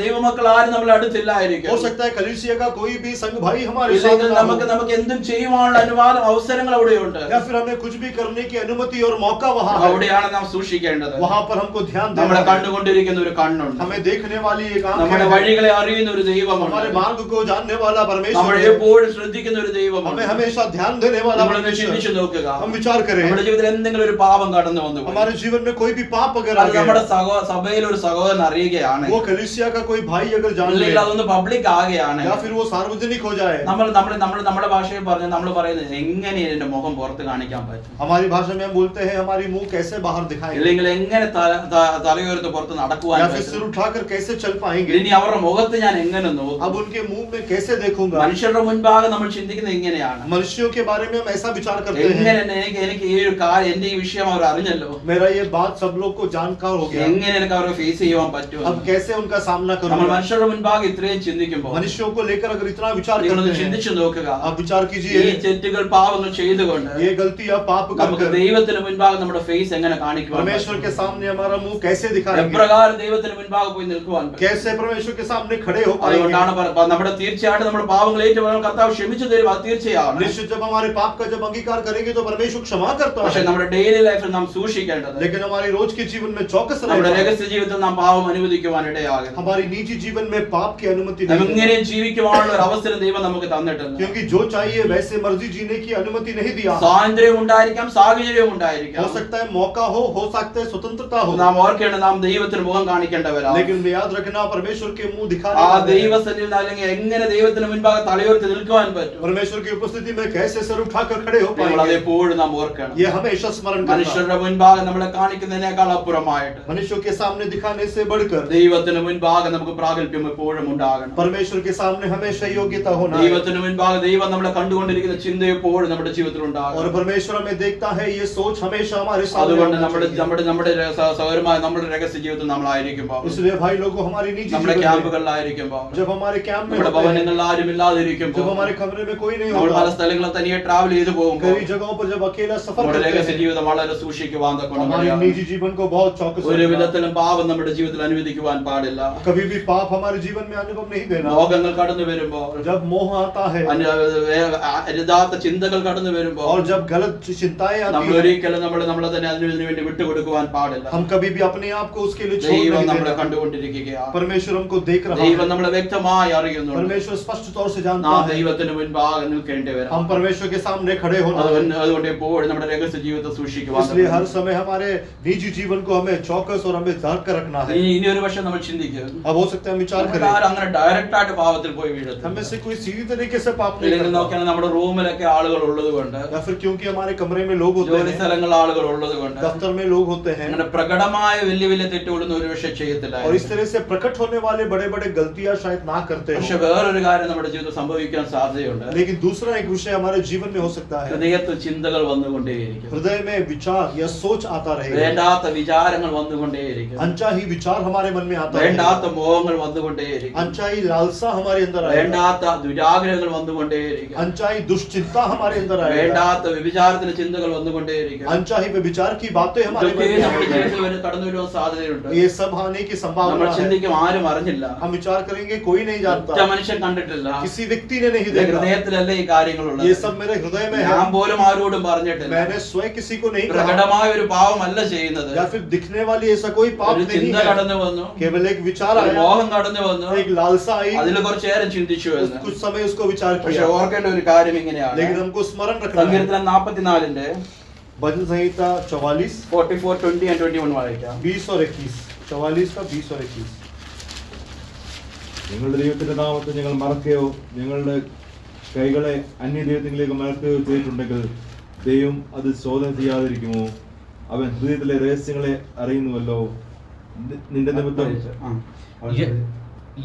ദൈവമക്കൾ ആരും നമ്മളെ അടുത്തില്ലായിരിക്കും. हो सकता है कलीसिया का कोई भी संग भाई हमारे साथ ഇല്ലെങ്കിൽ ना നമുക്ക് എന്തും ചെയ്യുവാനുള്ള അനുവാദം അവസരങ്ങൾ അവിടെയുണ്ട്. हो, या फिर हमें कुछ भी करने की अनुमति और मौका वहाँ है। അവിടെയാണ് നാം സൂക്ഷിക്കേണ്ടത്. वहाँ पर हमको ध्यान നമ്മളെ देना है। കണ്ടുകൊണ്ടിരിക്കുന്ന ഒരു കണ്ണുണ്ട്, हमें देखने वाली एक आंख നമ്മുടെ है। വഴികളെ അറിയുന്ന ഒരു हमारे ദൈവമുണ്ട്, मार्ग को जानने वाला परमेश्वर നമ്മളെ है। എപ്പോഴും ശ്രദ്ധിക്കുന്ന ഒരു ദൈവമുണ്ട്. हमें हमेशा ध्यान देने वाला നമ്മളൊന്ന് ചിന്തിച്ചു परमेश्वर। നോക്കുക, हम विचार करें നമ്മുടെ ജീവിതത്തിൽ എന്തെങ്കിലും ഒരു പാപം കടന്നു വന്നു പോയി, हमारे जीवन में कोई भी पाप अगर आ അത് നമ്മുടെ गया, സഭയിൽ ഒരു സഹോദരൻ അറിയുകയാണ്, वो कलीसिया का कोई भाई अगर जान ले അല്ലെങ്കിൽ അതൊന്ന് പബ്ലിക് ആകുകയാണ്, या फिर वो सार्वजनिक हो जाए, നമ്മുടെ ഭാഷയിൽ പറഞ്ഞ നമ്മൾ പറയുന്നത് എങ്ങനെ എന്റെ മുഖം പുറത്ത് കാണിക്കാൻ പറ്റും, हमारी भाषा में हम बोलते हैं हमारी मुंह कैसे बाहर दिखाएंगे, ഇല്ലെങ്കിൽ എങ്ങനെ തലയുയർത്ത് പുറത്ത് നടക്കുവാൻ या फिर പറ്റും, सिर उठाकर कैसे चल पाएंगे, ഇനി അവരുടെ മുഖത്ത് ഞാൻ എങ്ങനെ നോക്കും. अब उनके मुंह में कैसे देखूंगा। മനുഷ്യരുടെ മുൻപാകെ നമ്മൾ ചിന്തിക്കുന്നത് ഇങ്ങനെയാണ്, मनुष्यों के बारे में हम ऐसा विचार करते എങ്ങനെ हैं, എനിക്ക് ഈ ഒരു കാര്യം എന്റെ ഈ വിഷയം അവർ അറിഞ്ഞല്ലോ, मेरा ये बात सब लोग को जानकार हो गया, എങ്ങനെ എനിക്ക് അവരെ ഫേസ് ചെയ്യാൻ പറ്റും. अब कैसे उनका सामना നമ്മൾ करूंगा। മനുഷ്യരുടെ മുൻപാകെ ഇത്രയും ചിന്തിക്കുമ്പോൾ मनुष्यों को लेकर अगर इतना विचार നിങ്ങളൊന്ന് करते हैं, ചിന്തിച്ചു നോക്കുക, आप विचार ഈ कीजिए, തെറ്റുകൾ പാപങ്ങൾ ചെയ്തുകൊണ്ട് ये गलती या पाप നമുക്ക് करके ദൈവത്തിന് മുൻപാകെ നമ്മുടെ ഫേസ് എങ്ങനെ കാണിക്കുവാൻ परमेश्वर പറ്റും? के सामने हमारा मुंह कैसे दिखाएंगे, എപ്രകാരം ദൈവത്തിന് മുൻപാകെ പോയി നിൽക്കുവാൻ പറ്റും? कैसे परमेश्वर के सामने खड़े हो അതുകൊണ്ടാണ് पाएंगे। നമ്മുടെ തീർച്ചയായിട്ടും നമ്മുടെ പാപങ്ങൾ ഏറ്റുപറയാൻ കർത്താവ് ക്ഷമിച്ചു തരും, അത് തീർച്ചയാണ്. निश्चित जब हमारे पाप का जब अंगीकार करेंगे तो परमेश्वर क्षमा करता പക്ഷെ है, നമ്മുടെ ഡെയിലി ലൈഫിൽ നാം സൂക്ഷിക്കേണ്ടത്, लेकिन हमारे रोज के जीवन में चौकस നമ്മുടെ रहना, രഹസ്യ ജീവിതത്തിൽ നാം പാപം അനുവദിക്കുവാൻ ഇടയാകരുത്. हमारी निजी जीवन में पाप की अनुमति നാം नहीं है, ഇങ്ങനെ ജീവിക്കുവാനുള്ള ഒരു അവസരം ദൈവം നമുക്ക് തന്നിട്ടില്ല. क्योंकि जो चाहिए वैसे मर्जी जीने की अनुमति नहीं दिया। സ്വാതന്ത്ര്യം ഉണ്ടായിരിക്കാം, സാഹചര്യം ഉണ്ടായിരിക്കാം. हो सकता है मौका हो सकता है स्वतंत्रता हो, നാം ഓർക്കേണ്ടത് നാം ദൈവത്തിന് മുഖം കാണിക്കേണ്ടവരാണ്. लेकिन याद रखना परमेश्वर के मुंह दिखाने ആ वाले हैं। ദൈവസന്നിധിയിൽ അല്ലെങ്കിൽ എങ്ങനെ ദൈവത്തിന് മുൻപാകെ തലയുയർത്തി നിൽക്കുവാൻ പറ്റും, परमेश्वर की उपस्थिति में कैसे सर उठाकर खड़े हो നമ്മൾ पाएंगे, അതെപ്പോഴും നാം ഓർക്കണം. ये हमेशा स्मरण करना। മനുഷ്യരുടെ മുൻപാകെ നമ്മളെ കാണിക്കുന്നതിനേക്കാൾ അപ്പുറമായിട്ട് मनुष्यों के सामने दिखाने से बढ़कर ദൈവത്തിന് മുൻപാകെ നമുക്ക് പ്രാഗൽഭ്യം എപ്പോഴും ഉണ്ടാകണം. परमेश्वर के सामने हमेशा योग्यता होना है, ദൈവത്തിന് മുൻപാകെ ദൈവം നമ്മളെ കണ്ടുകൊണ്ടിരിക്കുന്ന ചിന്ത എപ്പോഴും നമ്മുടെ ജീവിതത്തിൽ और ഉണ്ടാകണം. परमेश्वर हमें देखता है, ये सोच हमेशा हमारे सामने അതുകൊണ്ട് होना നമ്മുടെ चाहिए। നമ്മുടെ നമ്മുടെ സൗകര്യമായ നമ്മുടെ രഹസ്യ ജീവിതത്തിൽ നമ്മളായിരിക്കുമ്പോൾ, इसलिए भाई लोगों हमारी निजी നമ്മുടെ जीवन में, ക്യാമ്പുകളിലായിരിക്കുമ്പോൾ, जब हमारे कैंप में നമ്മുടെ होते हैं, ഭവനങ്ങളിൽ ആരും ഇല്ലാതിരിക്കുമ്പോൾ, जब हमारे कमरे में कोई नहीं നമ്മൾ होगा, പല സ്ഥലങ്ങളിൽ തനിയെ ട്രാവൽ ചെയ്തു പോകുമ്പോൾ कई जगहों पर जब अकेला सफर നമ്മുടെ करते രഹസ്യ हैं, ജീവിതം വളരെ സൂക്ഷിക്കുവാൻ തക്കവണ്ണം हमारे കഴിയണം. निजी जीवन को बहुत चौकस ഒരു रखना। വിധത്തിലും പാപം നമ്മുടെ ജീവിതത്തിൽ അനുവദിക്കുവാൻ പാടില്ല. कभी भी पाप हमारे जीवन में अनुभव नहीं देना। ലോകങ്ങൾ കടന്നു വരുമ്പോൾ, जब मोह आता है യഥാർത്ഥ ചിന്തകൾ കടന്നു വരുമ്പോൾ, और जब गलत चिंताएं आती നമ്മൾ हैं, ഒരിക്കലും നമ്മളെ തന്നെ അതിനു വേണ്ടി വിട്ടുകൊടുക്കുവാൻ പാടില്ല. हम कभी भी अपने आप को उसके लिए छोड़ ദൈവം नहीं നമ്മളെ देना। കണ്ടുകൊണ്ടിരിക്കുകയാണ്. परमेश्वर हमको देख रहा ദൈവം है, നമ്മളെ വ്യക്തമായി അറിയുന്നുണ്ട്. परमेश्वर स्पष्ट तौर से जानता നാം है, ദൈവത്തിന് മുൻപാകെ നിൽക്കേണ്ടി വരാം. हम परमेश्वर के सामने खड़े होना है। അതുകൊണ്ട് എപ്പോഴും നമ്മുടെ രഹസ്യ ജീവിതത്തെ സൂക്ഷിക്കുവാൻ इसलिए हर समय हमारे निजी जीवन को हमें चौकस और हमें ध्यान कर रखना है। ഇനി ഒരു പക്ഷെ നമ്മൾ ചിന്തിക്കും, अब हो सकता है हम विचार करें, അങ്ങനെ ഡയറക്റ്റ് ആയിട്ട് പാപത്തിൽ പോയി വീഴത്തില്ല. हमें से कोई सीधी तरीके से पाप नहीं ഇല്ലെങ്കിൽ करता, നോക്കിയാൽ നമ്മുടെ റൂമിലൊക്കെ ആളുകൾ ഉള്ളത് കൊണ്ട്, या फिर क्योंकि हमारे कमरे में लोग होते ജോലി हैं, സ്ഥലങ്ങളിൽ ആളുകൾ ഉള്ളത് കൊണ്ട് दफ्तर में लोग होते हैं, അങ്ങനെ പ്രകടമായ വലിയ വലിയ തെറ്റുകളൊന്നും ഒരു പക്ഷെ ചെയ്യത്തില്ല. और इस तरह से प्रकट होने वाले बड़े बड़े गलतियां शायद ना करते പക്ഷെ हो। വേറൊരു കാര്യം നമ്മുടെ ജീവിതത്തിൽ സംഭവിക്കാൻ സാധ്യതയുണ്ട്. വിഷയമുണ്ട്. लेकिन दूसरा एक विषय हमारे जीवन में हो सकता है, ഹൃദയത്തിൽ ചിന്തകൾ വന്നുകൊണ്ടേയിരിക്കും. हृदय में विचार या सोच आता रहेगा, വേണ്ടാത്ത വിചാരങ്ങൾ വന്നുകൊണ്ടേയിരിക്കും. अनचाही विचार हमारे मन में आता है, വേണ്ടാത്ത മോഹങ്ങൾ വന്നുകൊണ്ടേയിരിക്കും. अनचाही लालसा हमारे अंदर आएगा, വേണ്ടാത്ത ദുരാഗ്രഹങ്ങൾ വന്നുകൊണ്ടേയിരിക്കും. अनचाही दुश्चिंता हमारे अंदर आएगा, വേണ്ടാത്ത വ്യഭിചാരത്തിന്റെ ചിന്തകൾ വന്നുകൊണ്ടേയിരിക്കും. अनचाही विचार की बातें हमारे मन ഇതൊക്കെ में നമ്മുടെ आएंगी। ജീവിതത്തിൽ കടന്നു വരുവാൻ സാധ്യതയുണ്ട്. ये सब आने की നമ്മൾ संभावना है। ചിന്തിക്കും ആരും അറിഞ്ഞില്ല, हम विचार करेंगे कोई नहीं ഒറ്റ जानता, മനുഷ്യൻ കണ്ടിട്ടില്ല, किसी व्यक्ति ने नहीं എന്റെ देखा, ഹൃദയത്തിലല്ലേ ഈ കാര്യങ്ങളുള്ളത്. ये सब मेरे हृदय में है, ഞാൻ പോലും ആരോടും പറഞ്ഞിട്ടില്ല. मैंने स्वयं किसी को नहीं कहा, പ്രകടമായ ഒരു പാവമല്ല ചെയ്യുന്നത്. या फिर दिखने वाली ऐसा कोई पाप ഒരു नहीं ചിന്ത है, കടന്നു വന്നു, केवल एक विचार ഒരു आया, മോഹം കടന്നു വന്നു, एक लालसा आई, അതിൽ കുറച്ചു നേരം ചിന്തിച്ചു എന്ന്. कुछ समय उसको विचार പക്ഷെ किया, ഓർക്കേണ്ട ഒരു കാര്യം ഇങ്ങനെയാണ്. लेकिन हमको स्मरण रखना है। സങ്കീർത്തനം 44 भजन संहिता 44 44, 20 and 21 വായിക്കാം. 20 और 21, 44 का 20 और 21। ഞങ്ങളുടെ ദൈവത്തിന്റെ നാമത്തെ ഞങ്ങൾ മറക്കുകയോ ഞങ്ങളുടെ കൈകളെ അന്യ ദൈവത്തിലേക്ക് മറക്കുകയോ ചെയ്തിട്ടുണ്ടെങ്കിൽ ദൈവം അത് ശോധന ചെയ്യാതിരിക്കുമോ? അവൻ ഹൃദയത്തിലെ രഹസ്യങ്ങളെ അറിയുന്നുവല്ലോ. നിന്റെ നിമിത്തം य-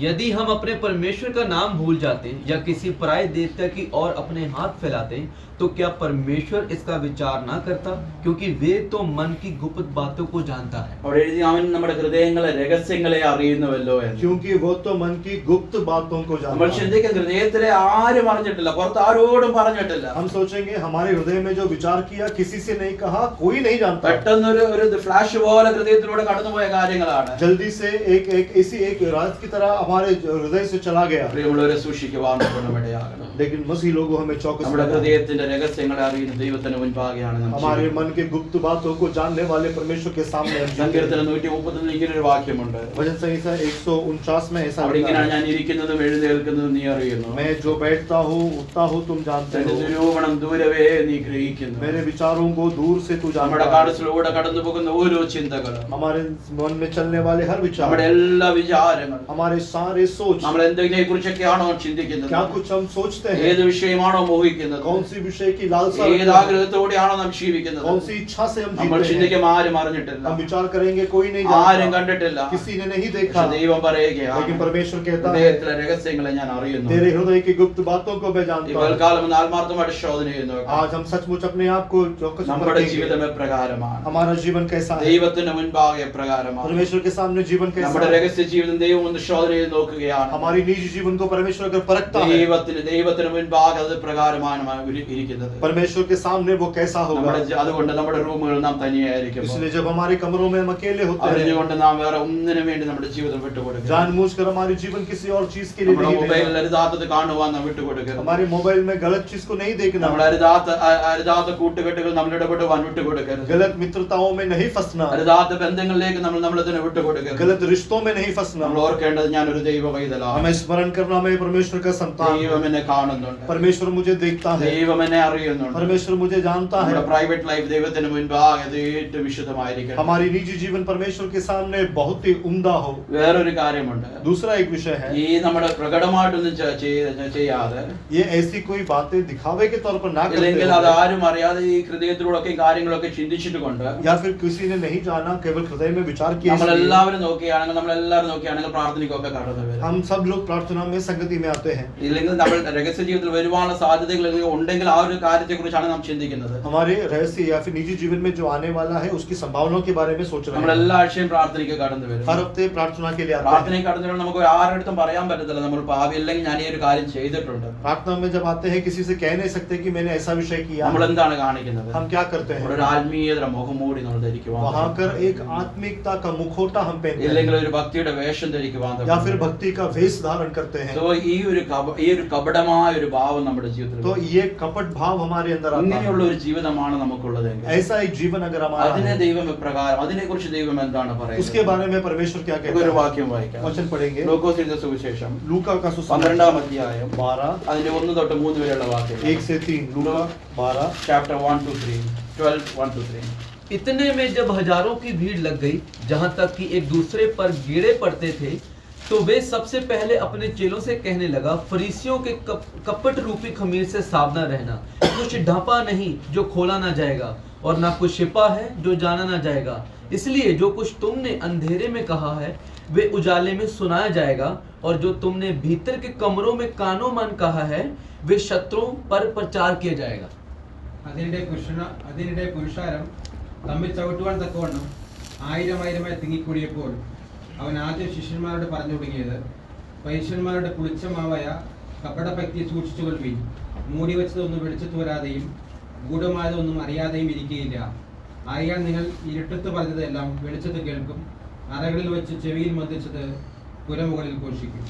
यदि हम अपने परमेश्वर का नाम भूल जाते या किसी पराये देवता की ओर अपने हाथ फैलाते तो क्या परमेश्वर इसका विचार ना करता? क्योंकि वे तो मन की गुप्त बातों को जानता है। അവിടെ എഴുതി അവൻ നമ്മുടെ ഹൃദയങ്ങളെ രഹസ്യങ്ങളെ അറിയുന്നുവല്ലോ എന്ന്. क्योंकि वो तो मन की गुप्त बातों को നമ്മൾ जानता है। ചിന്തിക്കുന്ന ഹൃദയത്തിലെ ആരും അറിഞ്ഞിട്ടില്ല, പുറത്ത് ആരോടും പറഞ്ഞിട്ടില്ല. हम सोचेंगे हमारे हृदय में जो विचार किया किसी से नहीं कहा, कोई नहीं जानता, പെട്ടെന്നൊരു ഫ്ലാഷ് പോലെ ഹൃദയത്തിലൂടെ കടന്നുപോയ കാര്യങ്ങളാണ്. जल्दी से एक ऐसी एक रात की तरह हमारे हृदय से चला गया। പ്രിയമുള്ളവരെ, സൂക്ഷിക്കുവാൻ ഇടയാകണം. लेकिन मसीह लोगों हमें चौकस നമ്മുടെ रहना है। ഹൃദയത്തിന്റെ രഹസ്യങ്ങളെ അറിയുന്ന ദൈവത്തിന് മുൻപാകെയാണ് നാം हमारे ജീവിക്കുന്നത്. मन के गुप्त बातों को जानने वाले परमेश्वर के सामने हम जीते हैं। സങ്കീർത്തനം 130 ഇങ്ങനെ ഒരു വാക്യമുണ്ട്. भजन संहिता 149 में ऐसा അവിടെ लिखा ഇങ്ങനെയാണ്, है, ഞാൻ ഇരിക്കുന്നതും എഴുന്നേൽക്കുന്നതും നീ അറിയുന്നു, मैं जो बैठता हूँ उठता हूँ तुम जानते എന്റെ हो, നിരൂപണം ദൂരവേ നീ ഗ്രഹിക്കുന്നു. मेरे विचारों को दूर से तू നമ്മുടെ जानता है। മനസ്സിലൂടെ കടന്നു പോകുന്ന ഓരോ ചിന്തകളും, हमारे मन में चलने वाले हर विचार, നമ്മുടെ എല്ലാ വിചാരങ്ങളും, हमारे सारे सोच, നമ്മൾ എന്തിനെ കുറിച്ചൊക്കെയാണോ ചിന്തിക്കുന്നത്, क्या कुछ हम सोचते हैं, ഏത് വിഷയമാണോ മോഹിക്കുന്നത്, कौन सी विषय की लालसा ഏത് रखते हैं, ആഗ്രഹത്തോടെയാണോ നാം ജീവിക്കുന്നത്, कौन सी इच्छा से हम നമ്മൾ जीते हैं। ചിന്തിക്കും ആരും അറിഞ്ഞിട്ടില്ല, हम विचार करेंगे कोई नहीं ആരും जानता, കണ്ടിട്ടില്ല. किसी ने नहीं देखा, പക്ഷെ ദൈവം പറയുകയാണ്, लेकिन परमेश्वर कहता है ഹൃദയത്തിലെ രഹസ്യങ്ങളെ ഞാൻ അറിയുന്നു. तेरे हृदय की गुप्त बातों को मैं ഈ जानता हूँ। പകൽക്കാലം ഒന്ന് ആത്മാർത്ഥമായിട്ട് ശോധന ചെയ്യുന്നു. आज हम सचमुच अपने आप को चौकस നമ്മുടെ परखेंगे। ജീവിതം എപ്രകാരമാണ്, हमारा जीवन कैसा है, ദൈവത്തിന് മുൻപാകെ എപ്രകാരമാണ്, परमेश्वर के सामने जीवन कैसा നമ്മുടെ है, രഹസ്യ ജീവിതം ദൈവം ഒന്ന് ശോധന ചെയ്ത് നോക്കുകയാണ്. हमारी निजी जीवन को परमेश्वर अगर परखता है, ദൈവത്തിന് മുൻപാകെ അത് പ്രകാരമാണ് ഇരിക്കുന്നത്. परमेश्वर के सामने वो कैसा होगा। അതുകൊണ്ട് നമ്മുടെ റൂമുകൾ നാം തനിയായിരിക്കും. इसलिए जब हमारे कमरों में हम अकेले होते हैं, അറിഞ്ഞുകൊണ്ട് നാം വേറെ ഒന്നിനു വേണ്ടി നമ്മുടെ ജീവിതം വിട്ടുകൊടുക്കുക. जानबूझकर हमारी जीवन किसी और चीज के लिए നമ്മുടെ नहीं മൊബൈലിൽ देना। അരുതാത്തത് കാണുവാൻ നാം വിട്ടുകൊടുക്കുക. हमारे मोबाइल में गलत चीज को नहीं देखना, നമ്മുടെ അരുതാത്ത കൂട്ടുകെട്ടുകൾ നമ്മൾ ഇടപെടുവാൻ വിട്ടുകൊടുക്കരുത്. गलत मित्रताओं में नहीं फंसना, അരുതാത്ത ബന്ധങ്ങളിലേക്ക് നമ്മളെ തന്നെ വിട്ടുകൊടുക്കരുത്. गलत रिश्तों में नहीं फंसना। നമ്മൾ ഓർക്കേണ്ടത് ഞാൻ ഒരു ദൈവ പൈതലാണ്. हमें स्मरण करना मैं परमेश्वर का संतान हूं। ദൈവം എന്നെ കാണുന്നുണ്ട്, परमेश्वर मुझे देखता है, ദൈവം എന്നെ അറിയുന്നുണ്ട്. परमेश्वर मुझे जानता है। നമ്മുടെ പ്രൈവറ്റ് ലൈഫ് ദൈവത്തിന് മുൻപാകെ അത് ഏറ്റവും വിശുദ്ധമായിരിക്കണം. हमारी निजी जीवन परमेश्वर के सामने बहुत ही उम्दा हो। വേറൊരു കാര്യമുണ്ട്, दूसरा एक विषय है, ഈ നമ്മുടെ പ്രകടമായിട്ടൊന്നും ചെയ്യാതെ, ये ऐसी कोई बातें दिखावे के तौर पर ना करते ഇല്ലെങ്കിൽ അത് हुए, ആരും അറിയാതെ ഈ ഹൃദയത്തിലൂടെ കാര്യങ്ങളൊക്കെ ചിന്തിച്ചിട്ട് കൊണ്ട് या फिर किसी ने नहीं जाना, केवल हृदय में विचार किया, इसलिए നമ്മളെല്ലാവരും നോക്കുകയാണെങ്കിൽ പ്രാർത്ഥനയ്ക്കൊക്കെ കടന്നു വരും. हम सब लोग प्रार्थना में संगति में आते हैं। ഇല്ലെങ്കിൽ നമ്മൾ രഹസ്യ ജീവിതത്തിൽ വരുവാനുള്ള സാധ്യതകൾ ഉണ്ടെങ്കിൽ ആ ഒരു കാര്യത്തെ കുറിച്ചാണ് നാം ചിന്തിക്കുന്നത്. हमारे रहस्य या फिर निजी जीवन में जो आने वाला है उसकी संभावनाओं के बारे में सोच रहे നമ്മൾ हैं। എല്ലാ ആഴ്ചയും പ്രാർത്ഥനയ്ക്ക് കടന്നു വരും. हर हफ्ते प्रार्थना के लिए आते हैं। പ്രാർത്ഥനയ്ക്ക് കടന്നു വരുമ്പോൾ നമുക്ക് ആരുടെ പറയാൻ പറ്റത്തില്ല നമ്മൾ പാപി അല്ലെങ്കിൽ ഞാൻ ഈ ഒരു കാര്യം ചെയ്തിട്ടുണ്ട്. प्रार्थना में जब आते हैं किसी से कह नहीं सकते कि मैंने ऐसा विषय किया। നമ്മൾ എന്താണ് കാണിക്കുന്നത്? हम क्या करते हैं? ഒരു ആത്മീയത മുഖംമൂടി നമ്മൾ ധരിക്കുവാൻ, वहां कर एक आत्मिकता का मुखौटा हम पहनते ഇല്ലെങ്കിൽ हैं, ഒരു ഭക്തിയുടെ വേഷം ധരിക്കുവാൻ. या फिर भक्ति का वेश धारण करते हैं। So, ഈ ഒരു കപടമായ ഒരു ഭാവം നമ്മുടെ ജീവിതത്തിൽ, तो ये कपट भाव हमारे अंदर आता ഇങ്ങനെയുള്ള है। ഒരു ജീവിതമാണ് നമുക്കുള്ളതെങ്കിൽ ऐसा एक जीवन अगर हमारा അതിനെ है, ദൈവം എപ്രകാരം, അതിനെ കുറിച്ച് ദൈവം എന്താണ് उसके പറയുന്നത്? बारे में परमेश्वर क्या कहता ഒരു है? വാക്യം വായിക്കാം. वचन पढ़ेंगे, ലൂക്കോസ് എഴുതിയ സുവിശേഷം लूका का 12-ാം അധ്യായം 12 അതിന്റെ 1 തൊട്ട് 3 വരെയുള്ള വാക്യം. 1 से 3, लूका 12 Chapter 1 to 3, 12, 1 to 3. इतने में जब हजारों की भीड़ लग गई, जहां तक कि एक दूसरे पर कीड़े पड़ते थे, तो वे सबसे पहले अपने चेलों से कहने लगा, फरीसियों के कपट रूपी खमीर से सावधान रहना। कुछ ढांपा नहीं जो खोला ना जाएगा, और ना कुछ छिपा है जो जाना ना जाएगा। इसलिए जो कुछ तुमने अंधेरे में कहा है वे उजाले में सुनाया जाएगा, और जो तुमने भीतर के कमरों में कानो मन कहा है वे शत्रुओं पर प्रचार किया जाएगा। അതിനിടെ പുരുഷാരം തമ്മിൽ ചവിട്ടുവാൻ തക്കവണ്ണം ആയിരമായിരമായി തിങ്ങിക്കൂടിയപ്പോൾ അവൻ ആദ്യം ശിഷ്യന്മാരോട് പറഞ്ഞു തുടങ്ങിയത്, പരീശന്മാരുടെ പുളിച്ചമാവായ കപടഭക്തിയെ സൂക്ഷിച്ചുകൊള്ളുവിൻ. മൂടി വെച്ചതൊന്നും വെളിച്ചത്ത് വരാതെയും ഗൂഢമായതൊന്നും അറിയാതെയും ഇരിക്കുകയില്ല. ആയാൽ നിങ്ങൾ ഇരുട്ടത്ത് പറഞ്ഞതെല്ലാം വെളിച്ചത്ത് കേൾക്കും, അറകളിൽ വെച്ച് ചെവിയിൽ മന്ത്രിച്ചത് പുരമുകളിൽ ഘോഷിക്കും.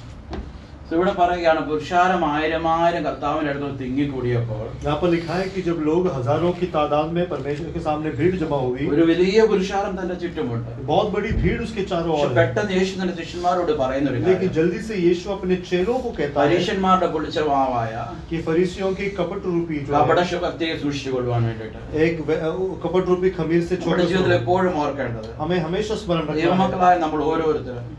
ഇവിടെ പറയുകയാണ് പുരുഷാരം ആയിരമായിരം കർത്താവിന്റെ അടുത്ത് തിങ്ങിക്കൂടിയപ്പോൾ यहाँ पर लिखा है कि जब लोग हजारों की तादाद में परमेश्वर के सामने भीड़ जमा हुई, ഒരു വലിയ പുരുഷാരം തന്റെ ചുറ്റുമുണ്ട്. बहुत बड़ी भीड़ उसके चारों പക്ഷെ ओर है। പെട്ടെന്ന് യേശു തന്റെ ശിഷ്യന്മാരോട് പറയുന്ന ഒരു लेकिन കാര്യം, जल्दी से यीशु अपने चेलों को कहता है പരീശന്മാരുടെ പുളിച്ചമാവായ कि फरीसियों की कपट रूपी जो കപട है, ശക്തിയെ സൂക്ഷിച്ചു കൊള്ളുവാൻ വേണ്ടിയിട്ട് एक कपट रूपी खमीर से നമ്മുടെ ജീവിതത്തിൽ छोटे എപ്പോഴും ഓർക്കേണ്ടത്, हमें हमेशा स्मरण रखना है। ദൈവമക്കളായ നമ്മൾ ഓരോരുത്തരും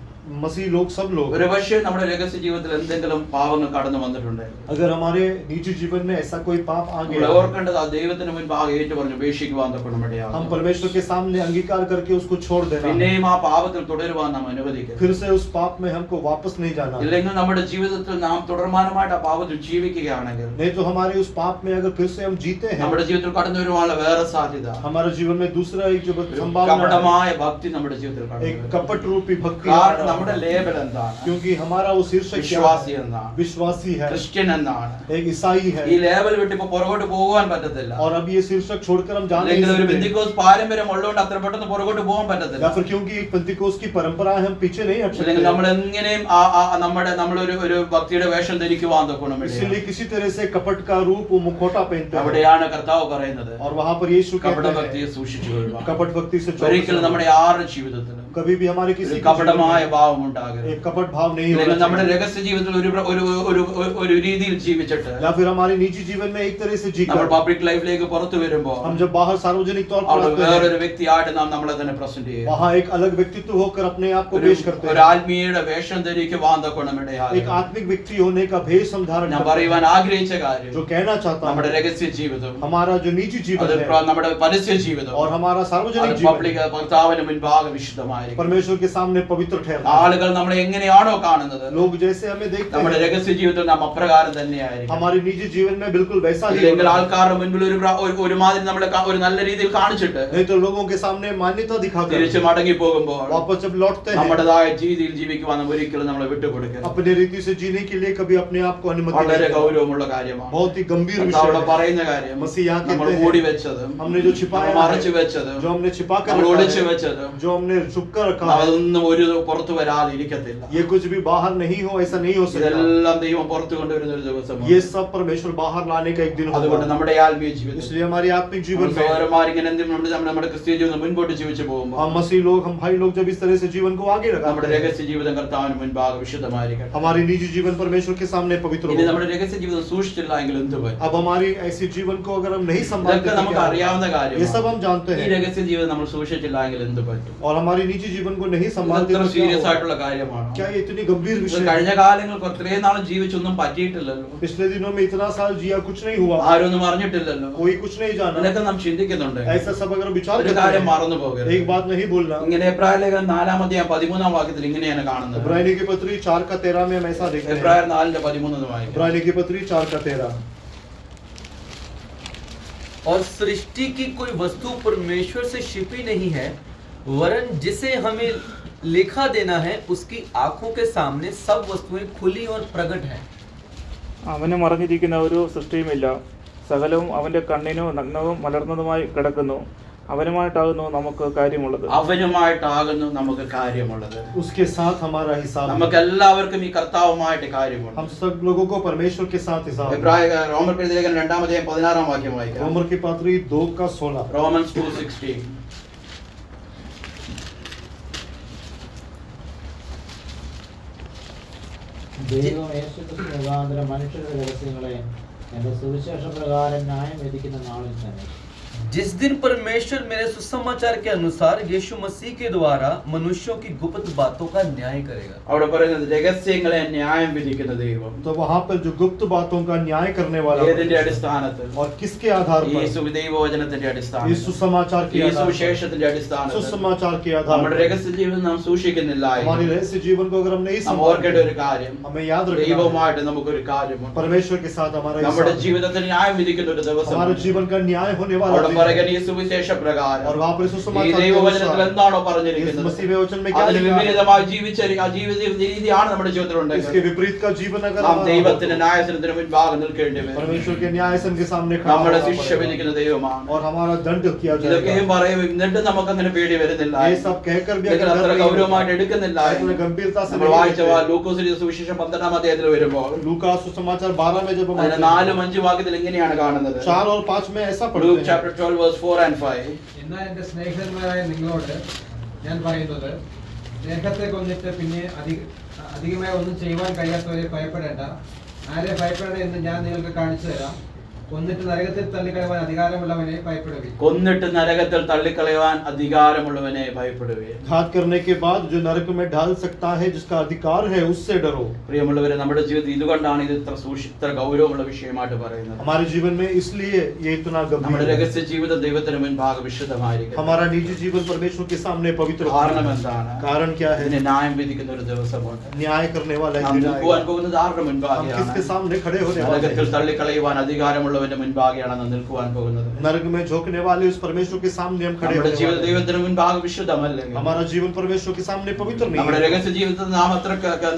मसीह लोग सब लोग, ഒരു പക്ഷേ നമ്മുടെ രഹസ്യ ജീവിതത്തിൽ എന്തെങ്കിലും പാവങ്ങൾ കടന്നു വന്നിട്ടുണ്ട്, अगर हमारे निजी जीवन में ऐसा कोई पाप आ നമ്മൾ गया, ഓർക്കേണ്ടത് ആ ദൈവത്തിന് മുൻപാകെ ഏറ്റു പറഞ്ഞു ഉപേക്ഷിക്കുവാൻ തക്കണമിടയാകും. हम परमेश्वर के सामने अंगीकार करके उसको छोड़ देना, പിന്നെയും ആ പാപത്തിൽ തുടരുവാൻ നാം അനുവദിക്കരുത്. फिर से उस पाप में हमको वापस नहीं जाना। ഇല്ലെങ്കിൽ നമ്മുടെ ജീവിതത്തിൽ നാം തുടർമാനമായിട്ട് ആ പാപത്തിൽ ജീവിക്കുകയാണെങ്കിൽ नहीं तो हमारे उस पाप में अगर फिर से हम जीते हैं, നമ്മുടെ ജീവിതത്തിൽ കടന്നു വരുവാനുള്ള വേറെ സാധ്യത, हमारे जीवन में दूसरा एक जो ഒരു संभावना है, കപടമായ ഭക്തി നമ്മുടെ ജീവിതത്തിൽ കടന്നു एक വരും. कपट रूपी भक्ति। കാരണം നമ്മുടെ ലേബൽ എന്താണ്? क्योंकि हमारा वो शीर्षक क्या വിശ്വാസി है? എന്നാണ്, विश्वासी है, ക്രിസ്ത്യൻ എന്നാണ്. एक ईसाई है। ഈ ലേബൽ വിട്ട് ഇപ്പൊ പുറകോട്ട് പോകാൻ പറ്റത്തില്ല. और अब ये शीर्षक छोड़कर हम जा नहीं അല്ലെങ്കിൽ ഒരു सकते, പെന്തിക്കോസ് പാരമ്പര്യം ഉള്ളതുകൊണ്ട് അത്ര പെട്ടെന്ന് പുറകോട്ട് പോകാൻ പറ്റത്തില്ല. या फिर क्योंकि एक पेंतिकोस्त की परंपरा है, हम पीछे नहीं हट അല്ലെങ്കിൽ सकते। നമ്മൾ എങ്ങനെയും നമ്മളൊരു ഭക്തിയുടെ വേഷം ധരിക്കുവാൻ തൊക്കണം. इसलिए किसी तरह से कपट का रूप वो मुखौटा पहनते हैं, അവിടെയാണ് കർത്താവ് പറയുന്നത്, और वहां पर यीशु കപട कहते ഭക്തിയെ हैं സൂക്ഷിച്ചു കൊള്ളുക. कपट भक्ति से ഒരിക്കലും चौकस നമ്മുടെ रहना। ആരുടെ ജീവിതത്തിലും कभी भी हमारे ഒരു किसी के കപടമായ जीवन में ഭാവം ഉണ്ടാകരുത്. एक कपट भाव नहीं അല്ലെങ്കിൽ होना നമ്മുടെ चाहिए, രഹസ്യ ജീവിതത്തിൽ ഒരു രീതിയിൽ ജീവിച്ചിട്ട് या फिर हमारे निजी जीवन में एक तरह से നമ്മൾ जीकर പബ്ലിക് ലൈഫിലേക്ക് പുറത്തു വരുമ്പോൾ हम जब बाहर सार्वजनिक तौर पर അവിടെ आते हैं, വേറൊരു വ്യക്തിയായിട്ട് നാം നമ്മളെ തന്നെ പ്രസന്റ് ചെയ്യും. वहाँ एक अलग व्यक्तित्व होकर अपने आप को ഒരു पेश करते ഒരു हैं, ആത്മീയയുടെ വേഷം ധരിക്കുവാൻ തൊക്കണം एक ഇടയാകും. आत्मिक व्यक्ति होने का भेष हम धारण ഞാൻ करते പറയുവാൻ हैं। ആഗ്രഹിച്ച കാര്യം, जो कहना चाहता നമ്മുടെ हूँ, രഹസ്യ ജീവിതം, हमारा जो निजी जीवन അത് है നമ്മുടെ പരസ്യ ജീവിതം, और हमारा അത് सार्वजनिक जीवन പബ്ലിക് ഭർത്താവിന് മുൻപാകെ വിശുദ്ധമായിരിക്കും. परमेश्वर के सामने पवित्र ठहरना। ആളുകൾ നമ്മളെ എങ്ങനെയാണോ കാണുന്നത്, लोग जैसे हमें देखते നമ്മുടെ हैं, രഹസ്യ ജീവിതത്തിൽ നാം അപ്രകാരം തന്നെയായിരിക്കും. हमारे निजी जीवन में बिल्कुल वैसा ही അല്ലെങ്കിൽ होगा। ആൾക്കാരുടെ മുൻപിൽ ഒരുമാതിരി നമ്മളെ ഒരു നല്ല രീതിയിൽ കാണിച്ചിട്ട് नहीं तो लोगों के सामने मान्यता दिखाकर തിരിച്ച് മടങ്ങി പോകുമ്പോൾ वापस जब लौटते हैं, നമ്മുടേതായ രീതിയിൽ ജീവിക്കുവാൻ നാം ഒരിക്കലും നമ്മളെ വിട്ടുകൊടുക്കരുത്. अपने रीति से जीने के लिए कभी अपने आप को अनुमति വളരെ नहीं देना। ഗൗരവമുള്ള കാര്യമാണ്. बहुत ही गंभीर विषय അവിടെ है। പറയുന്ന കാര്യം, मसीह यहाँ നമ്മൾ कहते മൂടി हैं, വെച്ചതും हमने जो छिपाया നമ്മൾ മറച്ചു है, വെച്ചതും जो हमने छिपा कर നമ്മൾ रखा ഒളിച്ചു है, വെച്ചതും जो हमने छुप कर रखा है, അതൊന്നും ഒരു പുറത്തു വരാതെ ഇരിക്കത്തില്ല. ये कुछ भी बाहर नहीं हो, ऐसा नहीं हो सकता। ഇതെല്ലാം ദൈവം പുറത്തു കൊണ്ടുവരുന്ന ഒരു ദിവസമാണ്. ये सब परमेश्वर बाहर लाने का एक दिन അതുകൊണ്ട് होगा। നമ്മുടെ ആത്മീയ ജീവിതം, इसलिए हमारी आत्मिक जीवन में സഹോദരന്മാരിങ്ങനെ നമ്മുടെ ക്രിസ്തീയ ജീവിതം മുൻപോട്ട് ജീവിച്ചു പോകുമ്പോൾ हम मसीह लोग, हम भाई लोग जब इस तरह से जीवन को आगे നമ്മുടെ लगाते हैं, രഹസ്യ ജീവിതം കർത്താവിന് മുൻപാകെ വിശുദ്ധമായിരിക്കട്ടെ. हमारी निजी जीवन परमेश्वर के सामने पवित्र ഇനി हो। നമ്മുടെ രഹസ്യ ജീവിതം സൂക്ഷിച്ചില്ല എങ്കിൽ എന്ത് വരും? अब हमारी ऐसी जीवन को अगर हम नहीं संभालते ഇതൊക്കെ तो നമുക്ക് क्या അറിയാവുന്ന होगा? ये सब കാര്യമാണ്. हम जानते ഈ हैं, രഹസ്യ ജീവിതം നമ്മൾ സൂക്ഷിച്ചില്ല എങ്കിൽ എന്ത് പറ്റും? और हमारी निजी जीवन को नहीं संभालते ഇത്ര तो क्या സീരിയസ് होगा? ആയിട്ടുള്ള കാര്യമാണ്. क्या ये इतनी गंभीर ഇത് विषय है? കഴിഞ്ഞ കാലങ്ങൾക്ക് ഇത്രയും നാളും ജീവിച്ചൊന്നും പറ്റിയിട്ടില്ലല്ലോ, पिछले दिनों में इतना साल जिया, कुछ नहीं हुआ, ആരും ഒന്നും അറിഞ്ഞിട്ടില്ലല്ലോ. कोई कुछ नहीं जाना। ഇതൊക്കെ നാം ചിന്തിക്കുന്നുണ്ട്. ऐसा सब अगर विचार ഒരു करते കാര്യം हैं, മറന്നു പോകരുത്. एक बात नहीं भूलना। ഇങ്ങനെ എബ്രായ ലേഖനം 4-13 വാക്യത്തിൽ ഇങ്ങനെയാണ് കാണുന്നത്. इब्रानी की पत्री 4 का 13 में हम ऐसा देखते हैं। എബ്രായർ 4:13 വായിക്കാം. इब्रानी की पत्री 4 का 13। और सृष्टि की कोई वस्तु परमेश्वर से छिपी नहीं है, वरन जिसे हमें लिखा देना है उसकी आंखों के सामने सब वस्तुएं खुली और प्रकट है। അവന് മറഞ്ഞിരിക്കുന്ന ഒരു സൃഷ്ടിയുമില്ല, സകലവും അവന്റെ കണ്ണിനു നഗ്നവും മലർന്നതുമായി കിടക്കുന്നു. അവനുമായിട്ടാകുന്നു നമുക്ക് കാര്യമുള്ളത്. അവനുമായിട്ടാകുന്നു നമുക്ക് കാര്യമുള്ളത്. उसके साथ हमारा हिसाब है। നമുക്ക് എല്ലാവർക്കും ഈ കർത്താവുമായിട്ട് കാര്യമുണ്ട്. हम सब लोगों को परमेश्वर के साथ हिसाब है। റോമർ ലേഖനം 2:16 വാക്യം വായിക്കാം. रोमर की पत्री 2 का 16। റോമൻസ് 2:16. ദൈവം യേശുക്രിസ്തു മുഖാന്തരം മനുഷ്യരുടെ രഹസ്യങ്ങളെ എന്റെ സുവിശേഷ പ്രകാരം ന്യായം വിധിക്കുന്ന നാളിൽ തന്നെ जिस दिन परमेश्वर मेरे सुसमाचार के अनुसार यीशु मसीह के द्वारा मनुष्यों की गुप्त बातों का न्याय करेगा। അവിടെ പറയുന്നത് രഹസ്യങ്ങളെ ന്യായം വിധിക്കുന്ന ദൈവം. तो वहाँ पर जो गुप्त बातों का न्याय करने वाला ഏതിന്റെ परमेश्वर, അടിസ്ഥാനത്തിൽ? और किसके आधार ഈ पर? ദൈവവചനത്തിന്റെ इस അടിസ്ഥാനത്തിൽ, सुसमाचार के ഈ आधार पर, സുവിശേഷത്തിന്റെ അടിസ്ഥാനത്തിൽ सुसमाचार के आधार നമ്മുടെ पर രഹസ്യ ജീവിതം നാം സൂക്ഷിക്കുന്നില്ല हमारी എങ്കിൽ रहस्य जीवन को अगर हम नहीं നാം ഓർക്കേണ്ട संभालते, ഒരു കാര്യം, हमें याद रखना है, ദൈവവുമായിട്ട് നമുക്കൊരു കാര്യമുണ്ട്. परमेश्वर के साथ हमारा एक നമ്മുടെ साथ, ജീവിതത്തിൽ ന്യായം വിധിക്കുന്ന ഒരു ദിവസം हमारे जीवन का न्याय होने वाला അവിടെ दिन പറയുക है। ഈ സുവിശേഷ പ്രകാരം और वहाँ पर ഈ सुसमाचार के ദൈവവചനത്തിൽ अनुसार, എന്താണോ इस പറഞ്ഞിരിക്കുന്നത് मसीह में वचन में क्या അതിന് लिखा है, വിപരീതമായി ജീവിച്ച ആ ജീവിത രീതിയാണ് നമ്മുടെ ജീവിതത്തിൽ इसके ഉണ്ടെങ്കിൽ विपरीत का जीवन अगर നാം हमारा हो, ദൈവത്തിന്റെ ന്യായസനത്തിന് മുൻപാകെ നിൽക്കേണ്ടി വരും. परमेश्वर के न्यायसन के सामने खड़ा നമ്മുടെ होना ശിക്ഷ पड़ेगा, വിധിക്കുന്ന ദൈവമാണ്. और हमारा दंड किया ഇതൊക്കെയും जाएगा। പറയും, എന്നിട്ട് നമുക്ക് അങ്ങനെ പേടി വരുന്നില്ല, ये सब कहकर भी ഇതൊക്കെ अगर അത്ര डर नहीं ഗൗരവമായിട്ട് होता, എടുക്കുന്നില്ല इतना गंभीरता से നമ്മൾ नहीं വായിച്ച लेते। ലൂക്കോസിന്റെ സുവിശേഷം 12-ാം അധ്യായത്തിൽ വരുമ്പോൾ लूका सुसमाचार 12 में जब हम അതിന് आते हैं, 4-5 വാക്യത്തിൽ ഇങ്ങനെയാണ് കാണുന്നത്. 4 और 5 में ऐसा ലൂക്ക് पढ़ते हैं, ചാപ്റ്റർ 12 verse 4 and 5. എന്നാൽ എൻ്റെ സ്നേഹിതന്മാരായ നിങ്ങളോട് ഞാൻ പറയുന്നത്, സ്നേഹത്തെ കൊന്നിട്ട് പിന്നെ അധികമായി ഒന്നും ചെയ്യുവാൻ കഴിയാത്തവരെ ഭയപ്പെടേണ്ട. ആരെ ഭയപ്പെടേണ്ട എന്ന് ഞാൻ നിങ്ങൾക്ക് കാണിച്ചു തരാം. കൊന്നിട്ട് നരകത്തിൽ തള്ളിക്കളയുവാൻ അധികാരമുള്ളവനെ ഭയപ്പെടുകയും കൊന്നിട്ട് നരകത്തിൽ തള്ളിക്കളയുവാൻ അധികാരമുള്ളവനെ ഭയപ്പെടുകയും. घात करने के बाद जो नरक में डाल सकता है, जिसका अधिकार है, उससे डरो। പ്രിയമുള്ളവരെ, നമ്മുടെ ജീവിതത്തിൽ ഇതുകൊണ്ടാണ് ഇത് ഇത്ര ഗൗരവമുള്ള വിഷയമായിട്ട് പറയുന്നത്. हमारे जीवन में इसलिए ये इतना നമ്മുടെ गंभीर है। രഹസ്യ ജീവിതം ദൈവത്തിന് മുൻപാകെ വിശുദ്ധമായിരിക്കും. हमारा निजी जीवन परमेश्वर के सामने पवित्र കാരണം है। എന്താണ്? कारण क्या है? ഇതിനെ ന്യായം വിധിക്കുന്ന ഒരു ദിവസമുണ്ട്. न्याय करने वाला एक നാം दिन നിൽക്കുവാൻ आएगा। പോകുന്നത് ആരുടെ हम മുൻപാകെയാണ്? किसके सामने खड़े होने वाले നരകത്തിൽ हैं? തള്ളിക്കളയുവാൻ അധികാരമുള്ളവന്റെ മുൻപാകെയാണ് നാം നിൽക്കുവാൻ പോകുന്നത്. नरक में झोंकने वाले उस परमेश्वर के सामने हम खड़े നമ്മുടെ होने ജീവിത वाले हैं। ദൈവത്തിന് മുൻപാകെ വിശുദ്ധമല്ലെങ്കിൽ, हमारा जीवन परमेश्वर के सामने पवित्र नहीं നമ്മുടെ है, രഹസ്യ ജീവിതത്തിൽ നാം അത്ര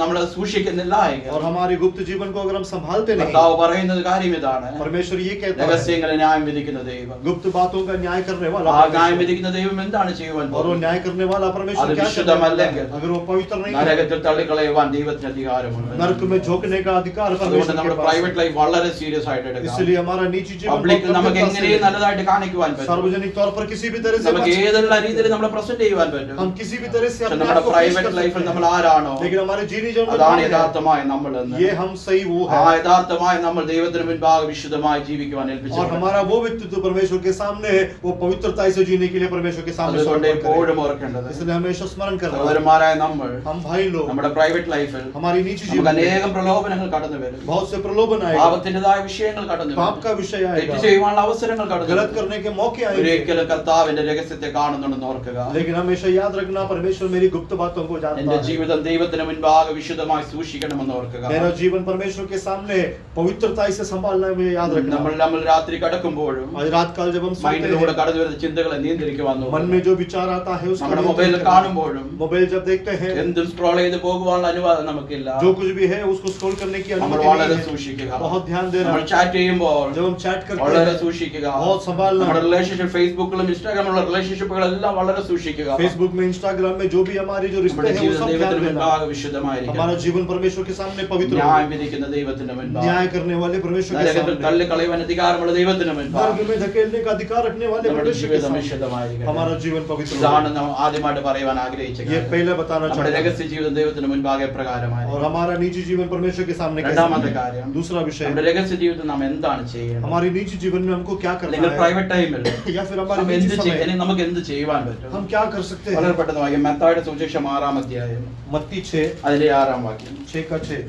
നമ്മൾ സൂക്ഷിക്കുന്നില്ല എങ്കിൽ, और हमारी गुप्त जीवन को अगर हम संभालते नहीं, കർത്താവ് പറയുന്നത് കാര്യം ഇതാണ്. परमेश्वर ये कहता है, രഹസ്യങ്ങളെ ന്യായം വിധിക്കുന്ന ദൈവം. गुप्त बातों का न्याय करने वाला ആ ന്യായം परमेश्वर, വിധിക്കുന്ന ദൈവം എന്താണ് ചെയ്യുവാൻ और वो പോകുന്നത്? न्याय करने वाला परमेश्वर അത് क्या करने वाला വിശുദ്ധമല്ലെങ്കിൽ, है? अगर वो पवित्र नहीं है, നരകത്തിൽ തള്ളിക്കളയുവാൻ ദൈവത്തിന് അധികാരമുണ്ട്. नरक में झोंकने का अधिकार അതുകൊണ്ട് परमेश्वर നമ്മുടെ के पास പ്രൈവറ്റ് है। ലൈഫ് വളരെ സീരിയസ് ആയിട്ട് എടുക്കാം. इसलिए हमारा निजी जीवन പബ്ലിക്കിൽ बहुत നമുക്ക് गंभीरता से എങ്ങനെയും നല്ലതായിട്ട് കാണിക്കുവാൻ പറ്റും. सार्वजनिक तौर पर किसी भी तरह से നമുക്ക് ഏതെല്ലാം രീതിയിൽ നമ്മളെ പ്രസന്റ് ചെയ്യുവാൻ പറ്റും. हम किसी भी तरह से പക്ഷെ अपने നമ്മുടെ आप को पेश പ്രൈവറ്റ് कर ലൈഫിൽ सकते നമ്മൾ हैं, ആരാണോ लेकिन हमारे जीवन जीवन में അതാണ് कौन है? യഥാർത്ഥമായ നമ്മൾ എന്ന്. ये हम सही वो ആ है, യഥാർത്ഥമായി നമ്മൾ ദൈവത്തിന് മുൻപാകെ വിശുദ്ധമായി ജീവിക്കുവാൻ और ഏൽപ്പിച്ചിട്ടുണ്ട്. हमारा वो व्यक्तित्व परमेश्वर के सामने है, वो पवित्रता से जीने के लिए परमेश्वर के सामने അതുകൊണ്ട് समर्पण करें। എപ്പോഴും ഓർക്കേണ്ടത്, इसलिए हमेशा स्मरण करना, സഹോദരന്മാരായ നമ്മൾ हम भाई लोग നമ്മുടെ പ്രൈവറ്റ് ലൈഫിൽ हमारी निजी നമുക്ക് जीवन में അനേകം പ്രലോഭനങ്ങൾ കടന്നു വരും. बहुत से प्रलोभन आएगा, പാപത്തിൻ്റെതായ വിഷയങ്ങൾ കടന്നു पाप വരും. का विषय തെറ്റ് आएगा, ചെയ്യുവാനുള്ള അവസരങ്ങൾ കടന്നു गलत വരും. करने के मौके आएंगे, ഒരിക്കലും കർത്താവിന്റെ രഹസ്യത്തെ കാണുന്നുണ്ടെന്ന് ഓർക്കുക. लेकिन हमेशा याद रखना परमेश्वर मेरी गुप्त बातों को जानता എന്റെ है। ജീവിതം ദൈവത്തിന് മുൻപാകെ വിശുദ്ധമായി സൂക്ഷിക്കണമെന്ന് ഓർക്കുക. मेरा जीवन परमेश्वर के सामने पवित्रता से संभालना है, मुझे याद रखना। നമ്മൾ രാത്രി കിടക്കുമ്പോഴും आज रात काल जब हम सोते മൈൻഡിലൂടെ हैं, കടന്നു വരുന്ന ചിന്തകളെ നിയന്ത്രിക്കുവാൻ मन നോക്കുക. में जो विचार आता है उसको നമ്മുടെ नियंत्रित മൊബൈലിൽ करना। കാണുമ്പോഴും मोबाइल जब देखते हैं, എന്തും സ്ക്രോൾ ചെയ്ത് പോകുവാനുള്ള അനുവാദം നമുക്കില്ല. जो कुछ भी है उसको स्क्रॉल करने की നമ്മൾ अनुमति വളരെ नहीं है। സൂക്ഷിക്കുക. बहुत ध्यान देना। നമ്മൾ ചാറ്റ് ചെയ്യുമ്പോൾ जब हम चैट करते വളരെ हैं, സൂക്ഷിക്കുക. बहुत संभालना। നമ്മുടെ റിലേഷൻഷിപ്പ് ഫേസ്ബുക്കിലും ഇൻസ്റ്റാഗ്രാമിലുള്ള റിലേഷൻഷിപ്പുകളെല്ലാം വളരെ സൂക്ഷിക്കുക. फेसबुक में, इंस्टाग्राम में जो भी हमारे जो रिश्ते നമ്മുടെ हैं वो ജീവിതം सब ध्यान ദൈവത്തിന് देना। മുൻപാകെ വിശുദ്ധമായിരിക്കണം. हमारा जीवन परमेश्वर के सामने पवित्र हो। ന്യായം വിധിക്കുന്ന ദൈവത്തിന്റെ മുൻപാകെ, न्याय करने वाले परमेश्वर के നരകത്തിൽ सामने, തള്ളിക്കളയുവാൻ അധികാരമുള്ള ദൈവത്തിന് नरक മുൻപാകെ में धकेलने का अधिकार रखने वाले നമ്മുടെ परमेश्वर के ജീവിതം सामने വിശുദ്ധമായിരിക്കണം. हमारा जीवन पवित्र ഇതാണ് हो। നാം ആദ്യമായിട്ട് പറയുവാൻ ആഗ്രഹിച്ചത്. ये पहले बताना നമ്മുടെ चाहता हूं। രഹസ്യ ജീവിതം ദൈവത്തിന് മുൻപാകെ और പ്രകാരമായി. हमारा निजी जीवन परमेश्वर के सामने कैसा രണ്ടാമത്തെ है? കാര്യം, दूसरा विषय, നമ്മുടെ രഹസ്യ ജീവിതത്തിൽ നാം എന്താണ് ചെയ്യുന്നത്? हमारे निजी जीवन में हमको क्या करना അല്ലെങ്കിൽ है, പ്രൈവറ്റ് ടൈമിൽ या फिर हमारे നാം निजी എന്ത് समय അല്ലെങ്കിൽ നമുക്ക് എന്ത് ചെയ്യുവാൻ പറ്റും? हम क्या कर सकते हैं? വളരെ പെട്ടെന്ന് വായിക്കാം. മത്തായിയുടെ സുവിശേഷം 6-ാം അധ്യായം मत्ती 6 അതിലെ 6-ാം വാക്യം. 6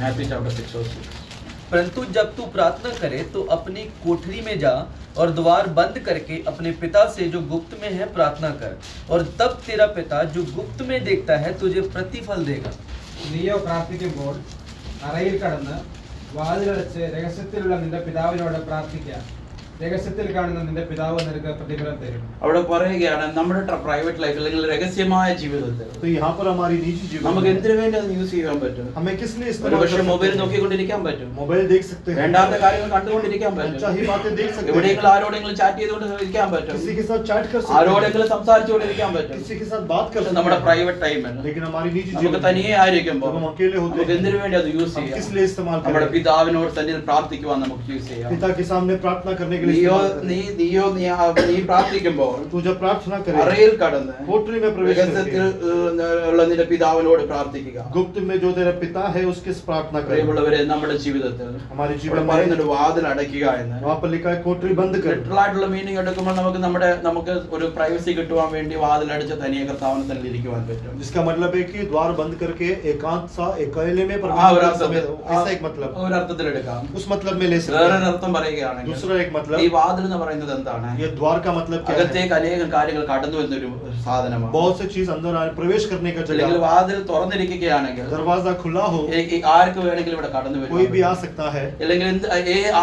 മാത്യു ചാപ്റ്റർ 6:6. परंतु जब तू प्रार्थना करे तो अपनी कोठरी में जा और द्वार बंद करके अपने पिता से जो गुप्त में है प्रार्थना कर, और तब तेरा पिता जो गुप्त में देखता है तुझे प्रतिफल देगा। നീയോ പ്രാർത്ഥിക്കുമ്പോൾ അറയിൽ കടന്ന് വാതിലടച്ച് രഹസ്യത്തിലുള്ള നിന്റെ പിതാവിനോട് പ്രാർത്ഥിക്കുക. രഹസ്യത്തിൽ കാണുന്ന നിന്റെ പിതാവ് നിനക്ക് പ്രതിഫലം തരും. അവിടെ പറയുകയാണ് നമ്മുടെ പ്രൈവറ്റ് ലൈഫിൽ അല്ലെങ്കിൽ രഹസ്യമായ ജീവിതത്തിൽ तो यहाँ पर हमारी निजी जीवन നമുക്ക് में എന്തിനു വേണ്ടി അത് യൂസ് ചെയ്യാൻ പറ്റും? हमें किस लिए ഒരു इस्तेमाल പക്ഷേ कर മൊബൈൽ सकते हैं? നോക്കിക്കൊണ്ടിരിക്കാൻ പറ്റും. मोबाइल देख सकते हैं, വേണ്ടാത്ത കാര്യങ്ങൾ കണ്ടുകൊണ്ടിരിക്കാൻ പറ്റും. अनचाही बातें देख सकते हैं, എവിടെയെങ്കിലും ആരോടെങ്കിലും ചാറ്റ് ചെയ്തുകൊണ്ട് ഇരിക്കാൻ പറ്റും. किसी के साथ चैट कर सकते हैं, ആരോടെങ്കിലും സംസാരിച്ചുകൊണ്ടിരിക്കാൻ പറ്റും. किसी के साथ बात कर പക്ഷെ सकते നമ്മുടെ हैं, പ്രൈവറ്റ് ടൈമിൽ लेकिन हमारी निजी നമുക്ക് जीवन തനിയെ में ആയിരിക്കുമ്പോൾ जब हम अकेले होते നമുക്ക് हैं, എന്തിനു വേണ്ടി അത് യൂസ് हम किस ചെയ്യാം? लिए इस्तेमाल നമ്മുടെ करें? പിതാവിനോട് തന്നെ പ്രാർത്ഥിക്കുവാൻ നമുക്ക് യൂസ് ചെയ്യാം. पिता के सामने प्रार्थना करने के लिए के लिए നീയോ इस्तेमाल നീ करें। നീയോ നീ നീ പ്രാർത്ഥിക്കുമ്പോൾ तू जब प्रार्थना करे അറയിൽ കടന്ന് कोठरी में प्रवेश രഹസ്യത്തിൽ करके ഉള്ള നിന്റെ പിതാവിനോട് പ്രാർത്ഥിക്കുക. गुप्त में जो तेरा पिता है उसके से प्रार्थना करे। പ്രിയമുള്ളവരെ, നമ്മുടെ ജീവിതത്തിൽ हमारे ഇവിടെ जीवन में പറയുന്നൊരു വാതിൽ അടയ്ക്കുക എന്ന് वहाँ पर लिखा है कोठरी बंद कर। ലിറ്ററൽ ആയിട്ടുള്ള മീനിങ് എടുക്കുമ്പോൾ നമുക്ക് ഒരു പ്രൈവസി കിട്ടുവാൻ വേണ്ടി വാതിൽ അടച്ച് തനിയെ കർത്താവിനെ തന്നെ ഇരിക്കുവാൻ പറ്റും. जिसका मतलब है कि द्वार बंद करके एकांत सा अकेले में ആ ഒരു परमेश्वर के അർത്ഥത്തിൽ समय ऐसा एक मतलब ഒരു അർത്ഥത്തിൽ എടുക്കാം. उस मतलब में ले सकते വേറൊരു हैं। അർത്ഥം പറയുകയാണെങ്കിൽ दूसरा एक ഈ मतलब വാതിൽ എന്ന് പറയുന്നത് എന്താണ്? ये द्वार का मतलब क्या है? അകത്തേക്ക് അനേകം കാര്യങ്ങൾ കടന്നു വരുന്നൊരു സാധനമാണ്. बहुत सी चीज अंदर आने प्रवेश करने का അല്ലെങ്കിൽ जगह। വാതിൽ തുറന്നിരിക്കുകയാണെങ്കിൽ दरवाजा खुला हो ആർക്ക് വേണമെങ്കിലും ഇവിടെ കടന്നു വരും. कोई भी आ सकता है, അല്ലെങ്കിൽ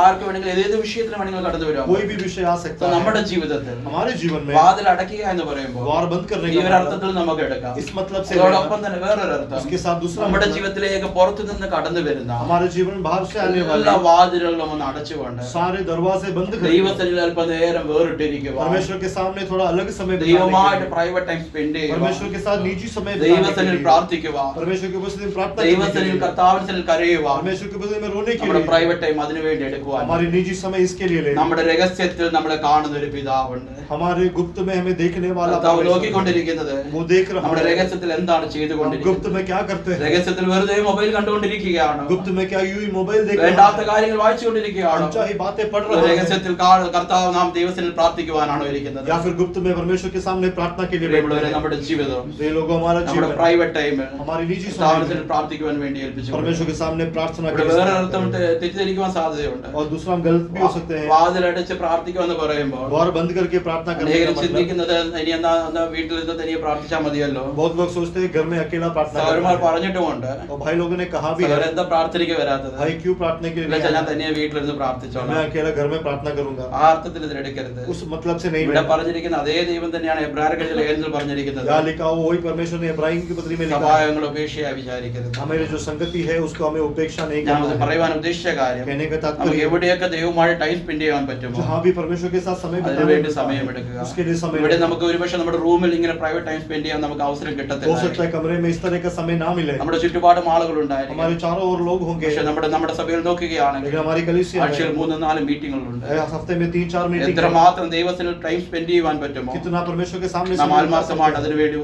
ആർക്ക് വേണമെങ്കിലും ഏത് വിഷയത്തിൽ വേണമെങ്കിലും കടന്നു വരാം. कोई भी विषय आ सकता നമ്മുടെ है। ജീവിതത്തിൽ हमारे जीवन में വാതിൽ അടയ്ക്കുക എന്ന് പറയുമ്പോൾ द्वार बंद करने ഈ का ഒരു मतलब അർത്ഥത്തിൽ നമുക്ക് എടുക്കാം. इस मतलब से അതോടൊപ്പം लेना, തന്നെ വേറൊരു അർത്ഥം, उसके साथ दूसरा നമ്മുടെ मतलब, ജീവിതത്തിലേക്ക് പുറത്തു നിന്ന് കടന്നു വരുന്ന हमारे जीवन में बाहर से आने എല്ലാ वाले വാതിലുകളും ഒന്ന് അടച്ചുകൊണ്ട് सारे दरवाजे बंद कर ദൈവത്തിൽ അല്പനേരം വേറിട്ടിരിക്കുക. परमेश्वर के सामने थोड़ा अलग समय बिताने ദൈവമായിട്ട് के लिए, പ്രൈവറ്റ് ടൈം സ്പെൻഡ് ചെയ്യുക. परमेश्वर के साथ निजी समय बिताने ദൈവത്തിൽ के लिए, പ്രാർത്ഥിക്കുക. परमेश्वर के उपस्थिति में प्रार्थना करने के ദൈവത്തിൽ लिए, കർത്താവിൽ കരയുക. परमेश्वर के उपस्थिति में रोने के നമ്മുടെ लिए, പ്രൈവറ്റ് ടൈം അതിനു വേണ്ടി എടുക്കുവാൻ. हमारी निजी समय इसके लिए ले। നമ്മുടെ രഹസ്യത്തിൽ നമ്മളെ കാണുന്ന ഒരു പിതാവുണ്ട്. हमारे गुप्त में हमें देखने वाला കർത്താവ് परमेश्वर നോക്കിക്കൊണ്ടിരിക്കുന്നത് वो देख रहा നമ്മുടെ है। രഹസ്യത്തിൽ എന്താണ് हम गुप्त ചെയ്തുകൊണ്ടിരിക്കുന്നത്. में क्या करते हैं? രഹസ്യത്തിൽ വെറുതെ മൊബൈൽ കണ്ടുകൊണ്ടിരിക്കുകയാണ്. गुप्त में क्या यूं ही मोबाइल देख വേണ്ടാത്ത കാര്യങ്ങൾ വായിച്ചുകൊണ്ടിരിക്കുകയാണ്. अनचाही बातें पढ़ रहा है, രഹസ്യത്തിൽ കർത്താവ് നാം ദൈവത്തിൽ പ്രാർത്ഥിക്കുവാനാണോ ഇരിക്കുന്നത്? या फिर गुप्त में परमेश्वर के सामने प्रार्थना के लिए बैठे പ്രിയമുള്ളവരെ, हैं? നമ്മുടെ ജീവിതം ये लोगों हमारा നമ്മുടെ जीवन പ്രൈവറ്റ് ടൈം हमारी निजी സ്ഥാപനത്തിൽ समय പ്രാർത്ഥിക്കുവാൻ വേണ്ടി ഏൽപ്പിച്ചു. परमेश्वर के सामने प्रार्थना ഇവിടെ के लिए വേറെ इस्तेमाल അർത്ഥം करें। തെറ്റിദ്ധരിക്കുവാൻ സാധ്യതയുണ്ട്. और दूसरा हम गलत भी हो सकते हैं। വാതിലടച്ച് പ്രാർത്ഥിക്കുക എന്ന് പറയുമ്പോൾ द्वार बंद करके प्रार्थना करने അനേകർ का मतलब, ചിന്തിക്കുന്നത് ഇനി എന്നാ വീട്ടിൽ നിന്ന് തനിയെ പ്രാർത്ഥിച്ചാൽ മതിയല്ലോ. बहुत लोग सोचते हैं घर में अकेला प्रार्थना സഹോദരന്മാർ करना है। പറഞ്ഞിട്ടുമുണ്ട്, और भाई लोगों ने कहा भी है, എന്താ പ്രാർത്ഥനയ്ക്ക് വരാത്തത്? भाई क्यों प्रार्थना के ഇല്ല, लिए ഞാൻ आया? തനിയെ വീട്ടിലിരുന്ന് मैं പ്രാർത്ഥിച്ചോളാം. अकेला घर में प्रार्थना करूंगा, ആ അർത്ഥത്തിൽ ഇതിലെടുക്കരുത്. उस मतलब से नहीं ഇവിടെ लेना। പറഞ്ഞിരിക്കുന്ന അതേ ദൈവം തന്നെയാണ് എബ്രായർക്കെഴുതിയ ലേഖനത്തിൽ പറഞ്ഞിരിക്കുന്നത്. यहाँ लिखा हो वही परमेश्वर ने इब्राहिम की पत्री में लिखा है। സഭായങ്ങൾ ഉപേക്ഷയായി വിചാരിക്കരുത്. हमारी जो संगति है उसको हमें उपेक्षा नहीं ഞാൻ करना है। പറയുവാൻ ഉദ്ദേശിച്ച കാര്യം, कहने का നമുക്ക് तात्पर्य എവിടെയൊക്കെ ദൈവവുമായി ടൈം സ്പെൻഡ് ചെയ്യാൻ പറ്റുമോ जहाँ भी परमेश्वर के साथ समय बिताने അതിനുവേണ്ടി का സമയം है, എടുക്കുക. उसके लिए समय ഇവിടെ लेना। നമുക്ക് ഒരുപക്ഷെ നമ്മുടെ റൂമിൽ ഇങ്ങനെ പ്രൈവറ്റ് ടൈം സ്പെൻഡ് ചെയ്യാൻ നമുക്ക് അവസരം हो കിട്ടത്തില്ല. सकता है कमरे में इस तरह का समय ना मिले, നമ്മുടെ ചുറ്റുപാടും ആളുകൾ ഉണ്ടായിരിക്കും. हमारे चारों ओर लोग होंगे, പക്ഷെ നമ്മുടെ സഭയിൽ നോക്കുകയാണെങ്കിൽ लेकिन हमारी कलिसिया ആഴ്ചയിൽ में 3-4 മീറ്റിങ്ങുകളുണ്ട്. हफ्ते में 3-4 मीटिंग, എത്രമാത്രം ദൈവത്തിന് ടൈം സ്പെൻഡ് ചെയ്യുവാൻ പറ്റുമോ कितना परमेश्वर के सामने നാം समय बिता ആത്മാർത്ഥമായിട്ട് सकते हैं। അതിനുവേണ്ടി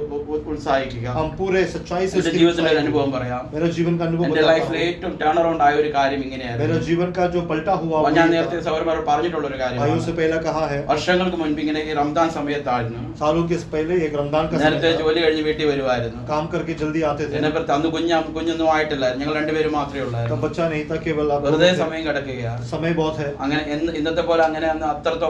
ഉത്സാഹിക്കുക. हम पूरे सच्चाई से എന്റെ उसकी ജീവിതത്തിലെ ഒരു उत्साही അനുഭവം हैं। പറയാം. मेरा जीवन का अनुभव എന്റെ बताता ലൈഫിൽ हूं। ഏറ്റവും ടേൺ അറൗണ്ട് ആയ ഒരു കാര്യം मेरा ഇങ്ങനെയായിരുന്നു. जीवन का जो पलटा हुआ वो ഞാൻ ये നേരത്തെ था। സഹോദരന്മാർ പറഞ്ഞിട്ടുള്ള ഒരു भाइयों കാര്യമാണ്. से पहले कहा है, വർഷങ്ങൾക്ക് മുൻപ് ഇങ്ങനെ ഈ റംദാൻ സമയത്തായിരുന്നു. सालों के पहले एक रमजान का നേരത്തെ समय था, ജോലി കഴിഞ്ഞ് വീട്ടിൽ വരുമായിരുന്നു. काम करके जल्दी आते थे। എന്നെ പ്രതി അന്ന് കുഞ്ഞൊന്നും ആയിട്ടില്ലായിരുന്നു. ഞങ്ങൾ രണ്ടുപേരും മാത്രമേ तब ഉള്ളായിരുന്നു. बच्चा नहीं था, केवल आप വെറുതെ लोग थे। സമയം കിടക്കുകയാണ്. समय बहुत है। അങ്ങനെ ഇന്നത്തെ പോലെ അങ്ങനെ അന്ന്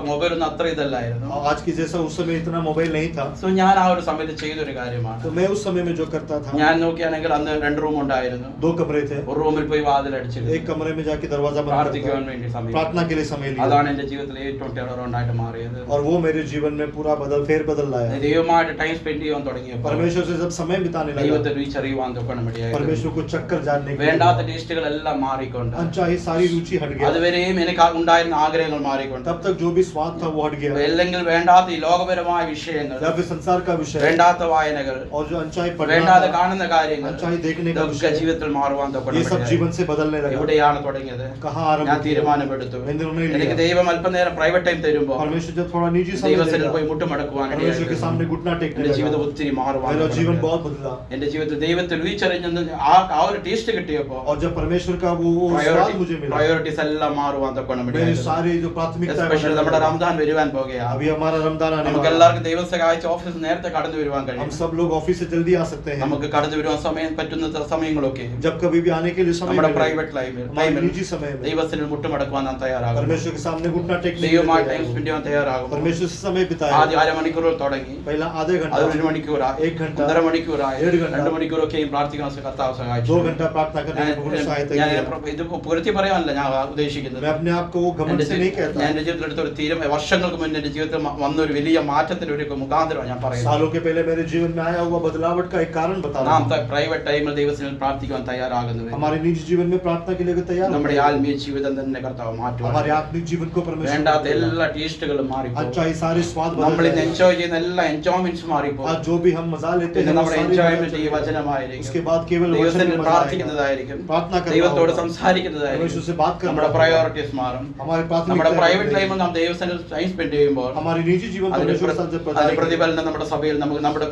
മൊബൈൽ ഒന്നും അത്ര ഇതല്ലായിരുന്നു. आज की जैसा उस समय इतना मोबाइल नहीं था, സോ ഞാൻ ആ ഒരു സമയത്ത് ചെയ്തൊരു കാര്യമാണ്. तो मैं उस समय में जो करता था, ഞാൻ നോക്കിയാണെങ്കിൽ അന്ന് 2 റൂം ഉണ്ടായിരുന്നു. 2 कमरे थे, ഒരു റൂമിൽ പോയി വാതിലടിച്ചിരുന്നു. एक कमरे में जाके दरवाजा बंद പ്രാർത്ഥിക്കുവാൻ करता, വേണ്ടി സമയം. प्रार्थना के लिए समय लिया, അതാണ് എന്റെ ജീവിതത്തിലെ ഏറ്റവും ടെററുണ്ടായിട്ട് മാറിയത്. और वो मेरे जीवन में पूरा फेर बदल लाया। ദൈവമായിട്ട് ടൈം സ്പെൻഡ് ചെയ്യാൻ തുടങ്ങിയപ്പോൾ परमेश्वर से जब समय बिताने लगा, ദൈവത്തെ രുചിച്ചറിയുവാൻ തൊക്കണം ഇടയായി. परमेश्वर को चक्कर जानने के വേണ്ടാത്ത लिए, ടേസ്റ്റുകളെല്ലാം മാറിക്കൊണ്ട് अनचाही सारी रुचि हट गया। അതുവരെയും എനിക്ക് ഉണ്ടായിരുന്ന ആഗ്രഹങ്ങൾ മാറിക്കൊണ്ട് तब तक जो भी स्वाद था वो हट गया, അല്ലെങ്കിൽ വേണ്ടാത്ത ഈ ലോകപരമായ വിഷയങ്ങൾ, या फिर संसार का विषय, വേണ്ടാത്ത വായനകൾ, और जो अनचाही पढ़ना വേണ്ടാതെ था, കാണുന്ന കാര്യങ്ങൾ अनचाही देखने का ഇതൊക്കെ विषय, ജീവിതത്തിൽ മാറുവാൻ ये തൊക്കണം सब ഇടയായി. जीवन से बदलने लगा। എവിടെയാണ് തുടങ്ങിയത്? कहाँ आरंभ ഞാൻ किया? തീരുമാനമെടുത്തു. मैंने निर्णय എനിക്ക് लिया। ദൈവം അല്പനേരം പ്രൈവറ്റ് ടൈം തരുമ്പോൾ परमेश्वर जब थोड़ा निजी समय ദൈവത്തിൽ देगा, പോയി മുട്ടുമടക്കുവാൻ परमेश्वर के सामने घुटना टेकने എന്റെ ജീവിതം लगा। ഒത്തിരി മാറുവാൻ मेरा जीवन തുടങ്ങി. बहुत बदला, എന്റെ ജീവിതത്തിൽ ദൈവത്തെ രുചിച്ചറിഞ്ഞ ആ ഒരു ടേസ്റ്റ് കിട്ടിയപ്പോ और जब परमेश्वर का वो स्वाद मुझे मिला, പ്രയോറിറ്റീസ് എല്ലാം മാറുവാൻ തൊക്കണം मेरी सारी जो प्राथमिकता എസ്പെഷ്യലി നമ്മുടെ റമദാൻ വരുവാൻ പോകുകയാണ്. अभी हमारा रमजान आने നമുക്ക് वाला है। എല്ലാവർക്കും ദൈവം സഹായിച്ച് ഓഫീസിൽ നേരത്തെ കടന്നു വരുവാൻ हम കഴിയും. सब लोग ऑफिस से जल्दी आ सकते हैं, നമുക്ക് കടന്നു വരുവാൻ പറ്റുന്ന സമയങ്ങളൊക്കെ जब कभी भी आने के लिए समय നമ്മുടെ मिले, പ്രൈവറ്റ് हमारे निजी समय में ദൈവത്തിൽ മുട്ടുമടക്കുവാൻ നാം തയ്യാറാകും. परमेश्वर के सामने घुटना टेकने के लिए ദൈവമായി तैयार ടൈം हो। സ്പെൻഡ് ചെയ്യാൻ തയ്യാറാകും. परमेश्वर से समय बिताए, ആദ്യം അരമണിക്കൂറുകൾ തുടങ്ങി, पहला आधे അത് घंटा, 1 മണിക്കൂറായി, 1 घंटा, 1.5 മണിക്കൂറായി, 1.5 घंटा, 2 മണിക്കൂറൊക്കെയും പ്രാർത്ഥിക്കാൻ കർത്താവ് സഹായിച്ചു. 2 घंटा प्रार्थना करने में बहुत सहायता ഞാൻ किया। ഇത് പുകഴ്ത്തി പറയാനല്ല ഞാൻ ഉദ്ദേശിക്കുന്നത്. मैं अपने आप को वो घमंड से नहीं कहता, ഞാൻ എന്റെ ജീവിതത്തിൽ എടുത്തൊരു വർഷങ്ങൾക്ക് മുന്നേ എന്റെ ജീവിതത്തിൽ വന്ന ഒരു വലിയ മാറ്റത്തിന്റെ ഒരു മുഖാന്തരമാണ് ഞാൻ പറയുന്നത്. सालों के पहले मेरे जीवन में आया हुआ बदलावट का एक कारण बता रहा നാം हूं। പ്രൈവറ്റ് ടൈമിൽ ദൈവത്തിൽ പ്രാർത്ഥിക്കുവാൻ തയ്യാറാകുന്നു. हमारे निजी जीवन में प्रार्थना के लिए तैयार നമ്മുടെ होते हैं। ആത്മീയ ജീവിതം തന്നെ കർത്താവ് മാറ്റും. हमारे आत्मिक जीवन को परमेश्वर വേണ്ടാത്ത बदलेगा। എല്ലാ ടേസ്റ്റുകളും മാറിപ്പോകും. अच्छा ये सारे स्वाद നമ്മൾ बदल ഇന്ന് जाएगा। എൻജോയ് ചെയ്യുന്ന എല്ലാ എൻജോയ്മെന്റ്സ് മാറിപ്പോകും. आज जो भी हम मजा लेते പിന്നെ हैं वो നമ്മുടെ सारी എൻജോയ്മെന്റ് ഈ मजा चले വചനമായിരിക്കും. उसके बाद केवल वचन ദൈവത്തിൽ में मजा आएगा। പ്രാർത്ഥിക്കുന്നതായിരിക്കും, प्रार्थना करना ദൈവത്തോട് होगा। സംസാരിക്കുന്നതായിരിക്കും. परमेश्वर से बात करना നമ്മുടെ होगा। പ്രയോറിറ്റീസ് മാറും. हमारे നമ്മുടെ प्राथमिकता പ്രൈവറ്റ് ലൈഫിൽ നാം ദൈവസന്നിധിയിൽ ടൈം സ്പെൻഡ് ചെയ്യുമ്പോൾ हमारी निजी जीवन അതിന്റെ परमेश्वर के साथ जब അതിന്റെ बिताएंगे, പ്രതിഫലനം നമ്മുടെ സഭയിൽ നമുക്ക് നമ്മുടെ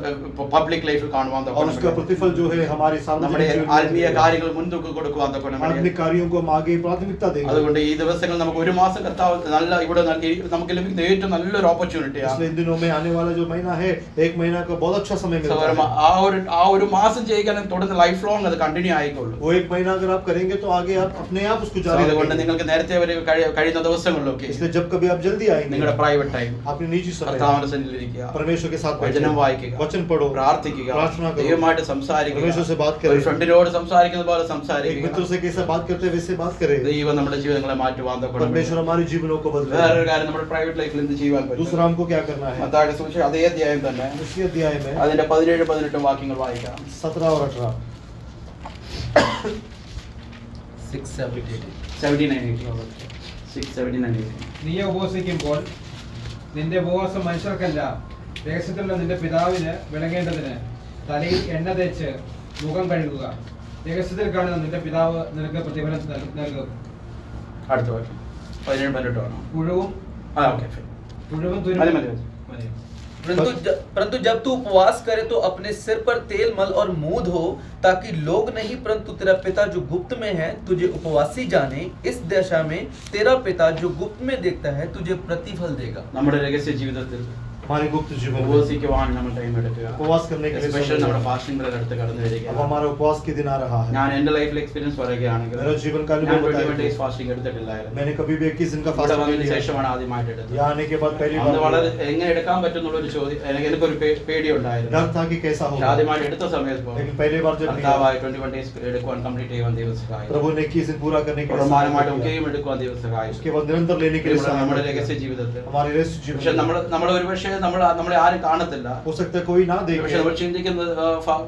പബ്ലിക് ലൈഫിൽ കാണുവാൻ और उसका प्रतिफल जो है हमारे നമ്മുടെ सार्वजनिक जीवन में ആത്മീയ मिलेगा। കാര്യങ്ങൾ മുൻതൂക്കം കൊടുക്കുവാൻ തൊക്കെ आत्मिक कार्यों को हम आगे प्राथमिकता देंगे। അതുകൊണ്ട് ഈ ദിവസങ്ങൾ നമുക്ക് ഒരു മാസം കർത്താവ് നല്ല ഇവിടെ നമുക്ക് ലഭിക്കുന്ന ഏറ്റവും നല്ലൊരു ഓപ്പർച്യൂണിറ്റിയാണ്. इसलिए इन दिनों में आने वाला जो महीना है, एक महीना का बहुत अच्छा समय मिलता है। ആ ഒരു മാസം ചെയ്യാൻ തുടർന്ന് ലൈഫ് ലോങ് അത് കണ്ടിന്യൂ ആയിക്കോളൂ. वो एक महीना अगर आप करेंगे तो आगे आप अपने आप उसको जारी അതുകൊണ്ട് रखेंगे। നിങ്ങൾക്ക് നേരത്തെ വരെ കഴിയുന്ന ദിവസങ്ങളിലൊക്കെ इसलिए जब कभी आप जल्दी आएंगे, നിങ്ങളുടെ പ്രൈവറ്റ് ടൈം अपने निजी समय കർത്താവിന്റെ സന്നിധിയിൽ ഇരിക്കുക, परमेश्वर के साथ വചനം बैठो, വായിക്കുക, वचन पढ़ो, പ്രാർത്ഥിക്കുക, प्रार्थना करो, ദൈവമായിട്ട് സംസാരിക്കുക, परमेश्वर से बात ഒരു करें, ഫ്രണ്ടിനോട് സംസാരിക്കുന്ന പോലെ एक സംസാരിക്കുക. मित्र से कैसे बात करते हैं वैसे बात करें। ദൈവം നമ്മുടെ ജീവിതങ്ങളെ മാറ്റുവാൻ തൊക്കെ परमेश्वर हमारे जीवनों को बदले। വേറൊരു കാര്യം നമ്മുടെ പ്രൈവറ്റ് ലൈഫിൽ എന്ത് ചെയ്യാൻ പറ്റും? दूसरा हमको क्या करना है? മത്തായിയുടെ സുവിശേഷം അതേ അധ്യായം തന്നെ उसी अध्याय में അതിന്റെ 17-18 വാക്യങ്ങൾ വായിക്കാം. 17 और 18 6, 7, 8. 17-18 നീ ഉപവസിക്കുമ്പോൾ നിന്റെ ഉപവാസം മനുഷ്യർക്കല്ല, രഹസ്യത്തിലുള്ള നിന്റെ പിതാവിന് വിളങ്ങേണ്ടതിന് തലയിൽ എണ്ണ തേച്ച് മുഖം കഴുകുക. രഹസ്യത്തിൽ കാണുന്ന നിന്റെ പിതാവ് നിനക്ക് പ്രതിഫലം നൽകും. അടുത്ത വാക്യം 17-18 ആണോ? പുഴുവും ഓക്കെ പുഴുവും മതി തുരുവും മതി മതി. परंतु जब तू उपवास करे तो अपने सिर पर तेल मल और मुंह धो, ताकि लोग नहीं परंतु तेरा पिता जो गुप्त में है तुझे उपवासी जाने। इस दशा में तेरा पिता जो गुप्त में देखता है तुझे प्रतिफल देगा। നമ്മുടെ രഹസ്യ ജീവിതത്തിൽ हमारे गुप्त जीवन में ഉപവസിക്കുവാൻ നമ്മൾ ടൈം എടുക്കുക. उपवास करने के लिए എസ്പെഷ്യലി समय നമ്മുടെ है। ഫാസ്റ്റിംഗ് പീരീഡ് അടുത്ത് കടന്നു अब വരിക. हमारा उपवास के दिन आ रहा है। ഞാൻ എന്റെ ലൈഫിൽ എക്സ്പീരിയൻസ് പറയുകയാണെങ്കിൽ मेरा जीवन का ഞാൻ अनुभव 21 बताया, ഡേയ്സ് ഫാസ്റ്റിംഗ് എടുത്തിട്ടില്ലായിരുന്നു. मैंने कभी भी 21 दिन का ഇവിടെ फास्ट नहीं വന്നതിന് लिया। ശേഷമാണ് ആദ്യമായിട്ട് എടുത്തത്. यहाँ आने के बाद पहली അന്ന് വളരെ बार എങ്ങനെ എടുക്കാൻ പറ്റുന്നുള്ള ഒരു ചോദ്യം എനിക്കൊരു പേടി ഉണ്ടായിരുന്നു. डर था कि कैसा പക്ഷെ होगा, ആദ്യമായിട്ട് എടുത്ത സമയത്ത് लेकिन पहली बार जब लिया, കർത്താവായ 21 ഡേയ്സ് എടുക്കുവാൻ കംപ്ലീറ്റ് ചെയ്യുവാൻ ദൈവം സഹായിച്ചു. प्रभु ने 21 दिन पूरा करने के लिए പ്രമാണമായിട്ട് सहायता ഒക്കെയും किया। എടുക്കുവാൻ ദൈവം സഹായിച്ചു. उसके बाद निरंतर लेने के लिए നമ്മുടെ सहायता രഹസ്യ किया। ജീവിതത്തിൽ हमारे रहस्य പക്ഷെ जीवन में നമ്മൾ ഒരു പക്ഷേ നമ്മളെ ആരും കാണത്തില്ല. हो सकता है कोई ना പക്ഷെ देखे, നമ്മൾ ചിന്തിക്കുന്നത്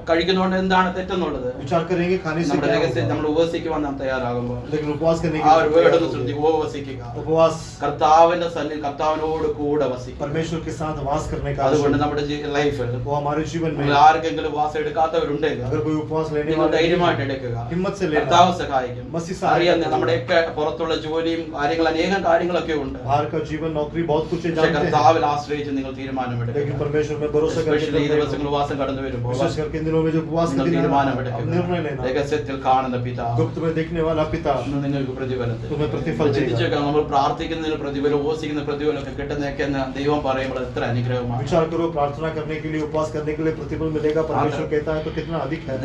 കഴിക്കുന്നതുകൊണ്ട് എന്താണ് തെറ്റെന്നുള്ളത്. विचार करेंगे खाने से നമ്മുടെ क्या രഹസ്യം होगा। നമ്മൾ ഉപവസിക്കുവാൻ നാം തയ്യാറാകുമ്പോൾ लेकिन उपवास करने ആ के ഒരു लिए വേർഡ് तैयार ഒന്ന് हो ശ്രദ്ധിക്കുക. गए। ഉപവസിക്കുക, उपवास കർത്താവിന്റെ സന്നിധി കർത്താവിനോട് കൂടെ വസിക്കുക. परमेश्वर के साथ वास करने का അതുകൊണ്ട് आशय। നമ്മുടെ ലൈഫിൽ वो हमारे जीवन में ആർക്കെങ്കിലും വാസം എടുക്കാത്തവരുണ്ടെങ്കിൽ अगर कोई उपवास लेने നിങ്ങൾ वाला ധൈര്യമായിട്ട് എടുക്കുക. हिम्मत से लेना। കർത്താവ് സഹായിക്കും. മസി സഹായിക്കും. അറിയാം നമ്മുടെയൊക്കെ പുറത്തുള്ള ജോലിയും അനേകം കാര്യങ്ങളൊക്കെ ഉണ്ട്. बाहर का जीवन नौकरी बहुत कुछ है, പക്ഷെ जानते हैं, കർത്താവിൽ ആശ്രയിച്ച് നിങ്ങൾ लेकिन തീരുമാനമെടുക്കുക. परमेश्वर में भरोसा करके സ്പെഷ്യലി ഈ करने ദിവസങ്ങൾ को- വാസം കടന്നു വരുമ്പോൾ विशेष करके इन दिनों में जो उपवास നിങ്ങൾ के दिन आ रहा है, अब തീരുമാനമെടുക്കുക. निर्णय लेना। രഹസ്യത്തിൽ കാണുന്ന പിതാവ് गुप्त में देखने वाला पिता ഇന്ന് നിങ്ങൾക്ക് പ്രതിഫലം തരും. तुम्हें प्रतिफल देगा। ചിന്തിച്ചേക്കാം, നമ്മൾ പ്രാർത്ഥിക്കുന്നതിന് പ്രതിഫലം ഉപവസിക്കുന്ന പ്രതിഫലമൊക്കെ കിട്ടുന്നതൊക്കെ ദൈവം പറയുമ്പോൾ എത്ര അനുഗ്രഹമാണ്. विचार करो, प्रार्थना करने के लिए, उपवास करने के लिए प्रतिफल मिलेगा, परमेश्वर कहता है तो कितना अधिक है।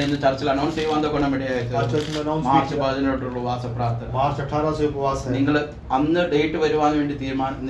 ഇന്ന് ചർച്ചിൽ അനൗൺസ് ചെയ്യുവാൻ തൊക്കെ आज चर्च में announce മാർച്ച് किया। 18 ഉപവാസ പ്രാർത്ഥന. मार्च 18 से उपवास है। നിങ്ങൾ അന്ന് ഡേറ്റ് വരുവാൻ വേണ്ടി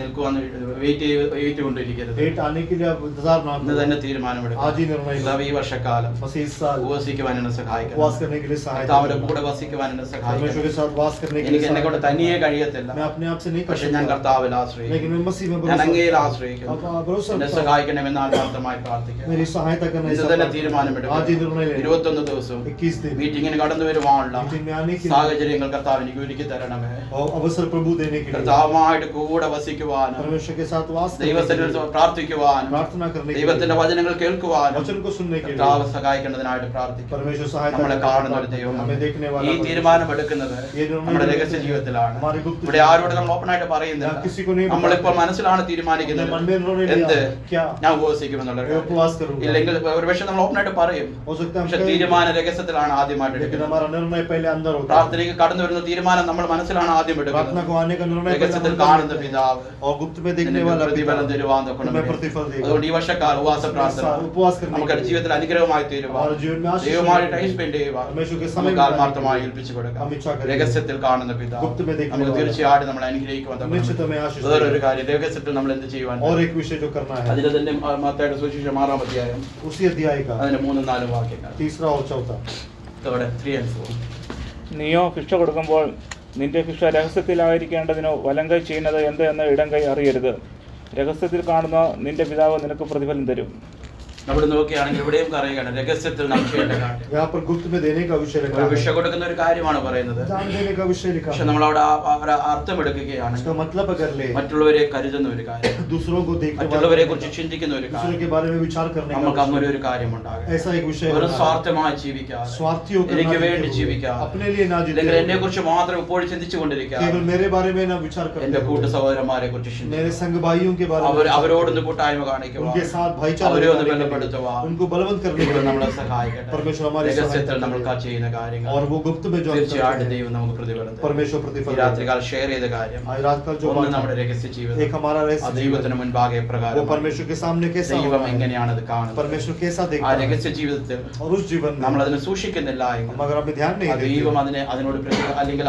നിൽക്കുവാൻ വെയിറ്റ് കൊണ്ടിരിക്കരുത്. डेट आने के लिए आप इंतजार ना ഇന്ന് करो, തന്നെ തീരുമാനമെടുക്കുക. आज ही निर्णय लो। ഈ വർഷക്കാലം बस इस साल ഉപവസിക്കുവാൻ എന്നെ സഹായിക്കണം. उपवास करने के लिए सहायता കർത്താവിന്റെ करो। കൂടെ വസിക്കുവാൻ എന്നെ परमेश्वर സഹായിക്കണം. के साथ वास करने के लिए എനിക്ക് എന്നെ കൊണ്ട് सहायता തനിയെ करो। കഴിയത്തില്ല. मैं अपने आप से नहीं कर പക്ഷെ ഞാൻ सकता, കർത്താവിൽ ആശ്രയിക്കും. लेकिन मैं मसीह में ഞാൻ भरोसा അങ്ങയിൽ करता हूं। ആശ്രയിക്കുന്നു. आप भरोसा എന്നെ रखता हूं। സഹായിക്കണമെന്ന് ആത്മാർത്ഥമായി പ്രാർത്ഥിക്കാം. मेरी सहायता करना ഇന്ന് തന്നെ തീരുമാനമെടുക്കുക. आज ही निर्णय लेना। 21 ദിവസവും 21 दिन മീറ്റിങ്ങിന് കടന്നു വരുവാനുള്ള मीटिंग में आने के लिए സാഹചര്യങ്ങൾ കർത്താവ് എനിക്ക് ഒരുക്കി തരണമേ. और अवसर प्रभु देने के लिए, കർത്താവുമായിട്ട് കൂടെ വസിക്കുവാനും परमेश्वर के साथ वास करने के ദൈവത്തിന്റെ लिए, പ്രാർത്ഥിക്കുവാനും प्रार्थना करने के ദൈവത്തിന്റെ लिए, വചനങ്ങൾ കേൾക്കുവാനും वचन को सुनने के കർത്താവ് लिए സഹായിക്കേണ്ടതിനായിട്ട് പ്രാർത്ഥിക്കും. परमेश्वर सहायता നമ്മളെ करने കാണുന്ന के ഒരു लिए, ദൈവമാണ്. हमें देखने वाला ഈ परमेश्वर। തീരുമാനമെടുക്കുന്നത് ये निर्णय നമ്മുടെ लेते രഹസ്യ हैं, ജീവിതത്തിലാണ്. हमारे गुप्त ഇവിടെ जीवन ആരോട് में। നമ്മൾ ഓപ്പണായിട്ട് പറയുന്നില്ല. ഞാൻ किसी को नहीं നമ്മളിപ്പോൾ बताते। മനസ്സിലാണ് തീരുമാനിക്കുന്നത് अपने मन में निर्णय लिया, എന്ത് क्या ഞാൻ ഉപവസിക്കുമെന്നുള്ള मैं उपवास करूंगा। ഇല്ലെങ്കിൽ ഒരുപക്ഷെ നമ്മൾ ഓപ്പണായിട്ട് പറയും. हो सकता है हम പക്ഷെ कहें, തീരുമാന രഹസ്യത്തിലാണ് ആദ്യമായിട്ട് लेकिन എടുക്കുന്നത്. हमारा निर्णय पहले अंदर होता है। പ്രാർത്ഥനയ്ക്ക് കടന്നു വരുന്ന തീരുമാനം നമ്മൾ മനസ്സിലാണ് ആദ്യം प्रार्थना എടുക്കുന്നത്. को आने का निर्णय पहले രഹസ്യത്തിൽ अंदर കാണുന്ന होता है। പിതാവ് और गुप्त में देखने നിനക്ക് वाला പ്രതിഫലം पिता തരുവാൻ തൊക്കണം. तुम्हें प्रतिफल देगा। അതുകൊണ്ട് ഈ വർഷക്കാല ഉപവാസ പ്രാർത്ഥന उपवास करने നമുക്ക് के लिए, ജീവിതത്തിൽ അനുഗ്രഹമായി തീരുവാൻ हमारे जीवन में आशीष ദൈവമായി होने ടൈം के लिए, സ്പെൻഡ് ചെയ്യുവാൻ परमेश्वर के समय നമുക്ക് में ആത്മാർത്ഥമായി ഏൽപ്പിച്ചു കൊടുക്കാം. हम इच्छा करेंगे। രഹസ്യത്തിൽ കാണുന്ന പിതാവ് गुप्त में देखने നമുക്ക് वाला, തീർച്ചയായിട്ടും നമ്മൾ അനുഗ്രഹിക്കുവാൻ निश्चित തൊക്കണം. हमें आशीष വേറൊരു देगा। കാര്യം, രഹസ്യത്തിൽ നമ്മൾ എന്ത് ചെയ്യുവാൻ और एक विषय जो करना है, അതിൽ തന്നെ മത്തായിയുടെ സുവിശേഷം 6-ാം അധ്യായം उसी अध्याय का അതിന്റെ 3-4 വാക്യങ്ങൾ. 3 और 4। അവിടെ 3 and 4. നീയോ ഭിക്ഷ കൊടുക്കുമ്പോൾ നിന്റെ ഭിക്ഷ രഹസ്യത്തിലായിരിക്കേണ്ടതിനോ വലങ്കൈ ചെയ്യുന്നത് എന്ത് എന്ന് ഇടങ്കൈ അറിയരുത്. രഹസ്യത്തിൽ കാണുന്ന നിന്റെ പിതാവ് നിനക്ക് പ്രതിഫലം തരും. നമ്മൾ നോക്കുകയാണെങ്കിൽ ഇവിടെയും പറയുകയാണ് രഹസ്യത്തിൽ നാം ചെയ്യേണ്ട കാര്യം. यहाँ पर गुप्त में देने का विषय ഒരു लिखा വിഷ है, കൊടുക്കുന്ന ഒരു കാര്യമാണ് പറയുന്നത്. दान देने का विषय लिखा പക്ഷെ है। നമ്മൾ അവിടെ അർത്ഥം എടുക്കുകയാണ്. इसका मतलब अगर ले മറ്റുള്ളവരെ കരുതുന്ന ഒരു കാര്യം, दूसरों को देखने മറ്റുള്ളവരെ वाला, കുറിച്ച് ചിന്തിക്കുന്ന ഒരു दूसरों കാര്യം, के बारे में विचार करने നമുക്ക് का അങ്ങനെ विषय, ഒരു കാര്യം ഉണ്ടാകും. ऐसा एक विषय ഒരു होना है। സ്വാർത്ഥമായി ജീവിക്കാതെ, स्वार्थी होकर എനിക്ക് ना വേണ്ടി जीते हुए, ജീവിക്കാതെ, अपने लिए ना जीते അല്ലെങ്കിൽ എന്നെ हुए, കുറിച്ച് മാത്രം ഇപ്പോൾ ചിന്തിച്ചു കൊണ്ടിരിക്കാതെ, केवल मेरे बारे में ना विचार എന്റെ കൂട്ടു करते हुए, സഹോദരന്മാരെ കുറിച്ച് मेरे ചിന്തിക്കുക, संग भाइयों के बारे में विचार അവരോടൊന്ന് करते കൂട്ടായ്മ हुए, കാണിക്കുക, उनके साथ भाईचारा അവരെ ഒന്ന് दिखाने के लिए, ബലപ്പെടുത്തുക, उनको बलवंत करने के ദൈവം നമ്മളെ लिए സഹായിക്കട്ടെ. परमेश्वर हमारी രഹസ്യത്തിൽ सहायता നമ്മൾ करे। ചെയ്യുന്ന കാര്യങ്ങൾ और वो गुप्त में जो हम തീർച്ചയായിട്ടും करते हैं, ദൈവം നമുക്ക് പ്രതിഫലം തരും. परमेश्वर ഈ प्रतिफल രാത്രികാൽ ഷെയർ ചെയ്ത കാര്യം आज रात का जो ഒന്ന് बात നമ്മുടെ है, രഹസ്യ ജീവിതം, एक हमारा ആ रहस्य ദൈവത്തിന് जीवन, മുൻപാകെ वो പ്രകാരം परमेश्वर के सामने कैसा ദൈവം होता है, എങ്ങനെയാണ് അത് കാണുന്നത്, परमेश्वर कैसा ആ देखता है, രഹസ്യ ജീവിതത്തിൽ और उस जीवन में നമ്മൾ അതിനെ സൂക്ഷിക്കുന്നില്ല എങ്കിൽ हम अगर हमें ध्यान ആ नहीं ദൈവം देते അതിനോട് അല്ലെങ്കിൽ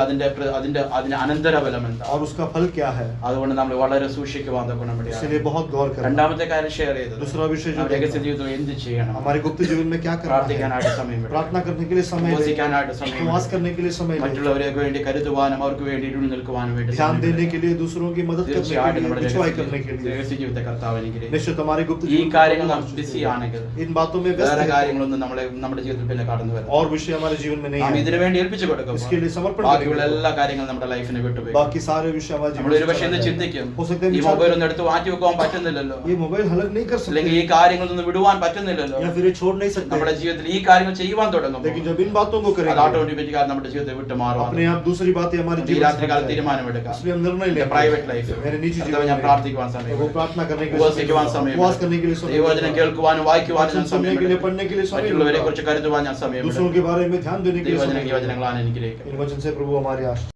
അതിന് അനന്തരഫലം എന്താ, और उसका फल क्या है, അതുകൊണ്ട് നമ്മൾ വളരെ സൂക്ഷിക്കുവാൻ ഗുണമില്ല. इसलिए बहुत गौर करना। രണ്ടാമത്തെ കാര്യം ഷെയർ ചെയ്തത് दूसरा विषय जो നാം രഹസ്യ ജീവിതം എന്ത് ചെയ്യണം, हमारे गुप्त जीवन में क्या करना है, പ്രാർത്ഥിക്കാനായിട്ട് സമയം വേണം, प्रार्थना करने के लिए समय दें, ഉപവസിക്കാനായിട്ട് സമയം उपवास വേണം, करने के लिए समय दें, മറ്റുള്ളവർക്ക് വേണ്ടി കരുതുവാനും അവർക്ക് വേണ്ടി ഇരുന്ന് നിൽക്കുവാനും വേണ്ടി ध्यान സമയം देने വേണം. के लिए, दूसरों की मदद करने के തീർച്ചയായിട്ടും लिए, നമ്മുടെ पिछवाई करने के लिए, രഹസ്യ ജീവിതത്തെ കർത്താവ് അനുഗ്രഹിക്കട്ടെ. निश्चित हमारे गुप्त ഈ जीवन को കാര്യങ്ങൾ നാം आशीष ബിസി दे। ആണെങ്കിൽ इन बातों में व्यस्त വേറെ हैं, കാര്യങ്ങളൊന്നും നമ്മുടെ ജീവിതത്തിൽ പിന്നെ കടന്നു വരും. और विषय हमारे जीवन में नहीं നാം ഇതിനു है, വേണ്ടി ഏൽപ്പിച്ചു കൊടുക്കും, इसके लिए समर्पण ബാക്കിയുള്ള करेंगे। എല്ലാ കാര്യങ്ങളും നമ്മുടെ ലൈഫിനെ വിട്ടുപോയി. बाकी सारे विषय हमारे നമ്മൾ जीवन ഒരു से പക്ഷേ चला ഇന്ന് जाएगा। ചിന്തിക്കും, हो सकता है ഈ विचार മൊബൈൽ करें, ഒന്നും എടുത്ത് മാറ്റി വെക്കാൻ പറ്റുന്നില്ലല്ലോ, ये मोबाइल हलक नहीं कर അല്ലെങ്കിൽ सकते, ഈ കാര്യങ്ങളൊന്നും വിടുവാൻ പറ്റുന്നില്ലല്ലോ. या फिर ये छोड़ नहीं सकते, നമ്മുടെ ജീവിതത്തിൽ ഈ കാര്യങ്ങൾ ചെയ്യുവാൻ തുടങ്ങും, लेकिन जब इन बातों को അത് करेंगे, ഓട്ടോമാറ്റിക്കായി നമ്മുടെ ജീവിതത്തെ വിട്ട് മാറും. अपने आप दूसरी बातें हमारे ഈ जीवन से രാത്രികാല हट जाएगी। തീരുമാനമെടുക്കാം. इसलिए हम निर्णय എന്റെ लेंगे, പ്രൈവറ്റ് ലൈഫ് मेरे निजी जीवन ഞാൻ में, പ്രാർത്ഥിക്കുവാൻ സമയം वो प्रार्थना करने के लिए ഉപവസിക്കുവാൻ समय, സമയം उपवास करने के लिए समय, ദൈവവചനം കേൾക്കുവാനും വായിക്കുവാനും ഞാൻ वचन सुनने സമയം के लिए, पढ़ने के लिए समय, മറ്റുള്ളവരെ കുറിച്ച് കരുതുവാൻ ഞാൻ സമയം दूसरों के बारे में ध्यान देने के लिए ദൈവവചനം समय। ഈ വചനങ്ങളാണ് അനുഗ്രഹിക്കുന്നത്. इन वचन से प्रभु हमारी आशीष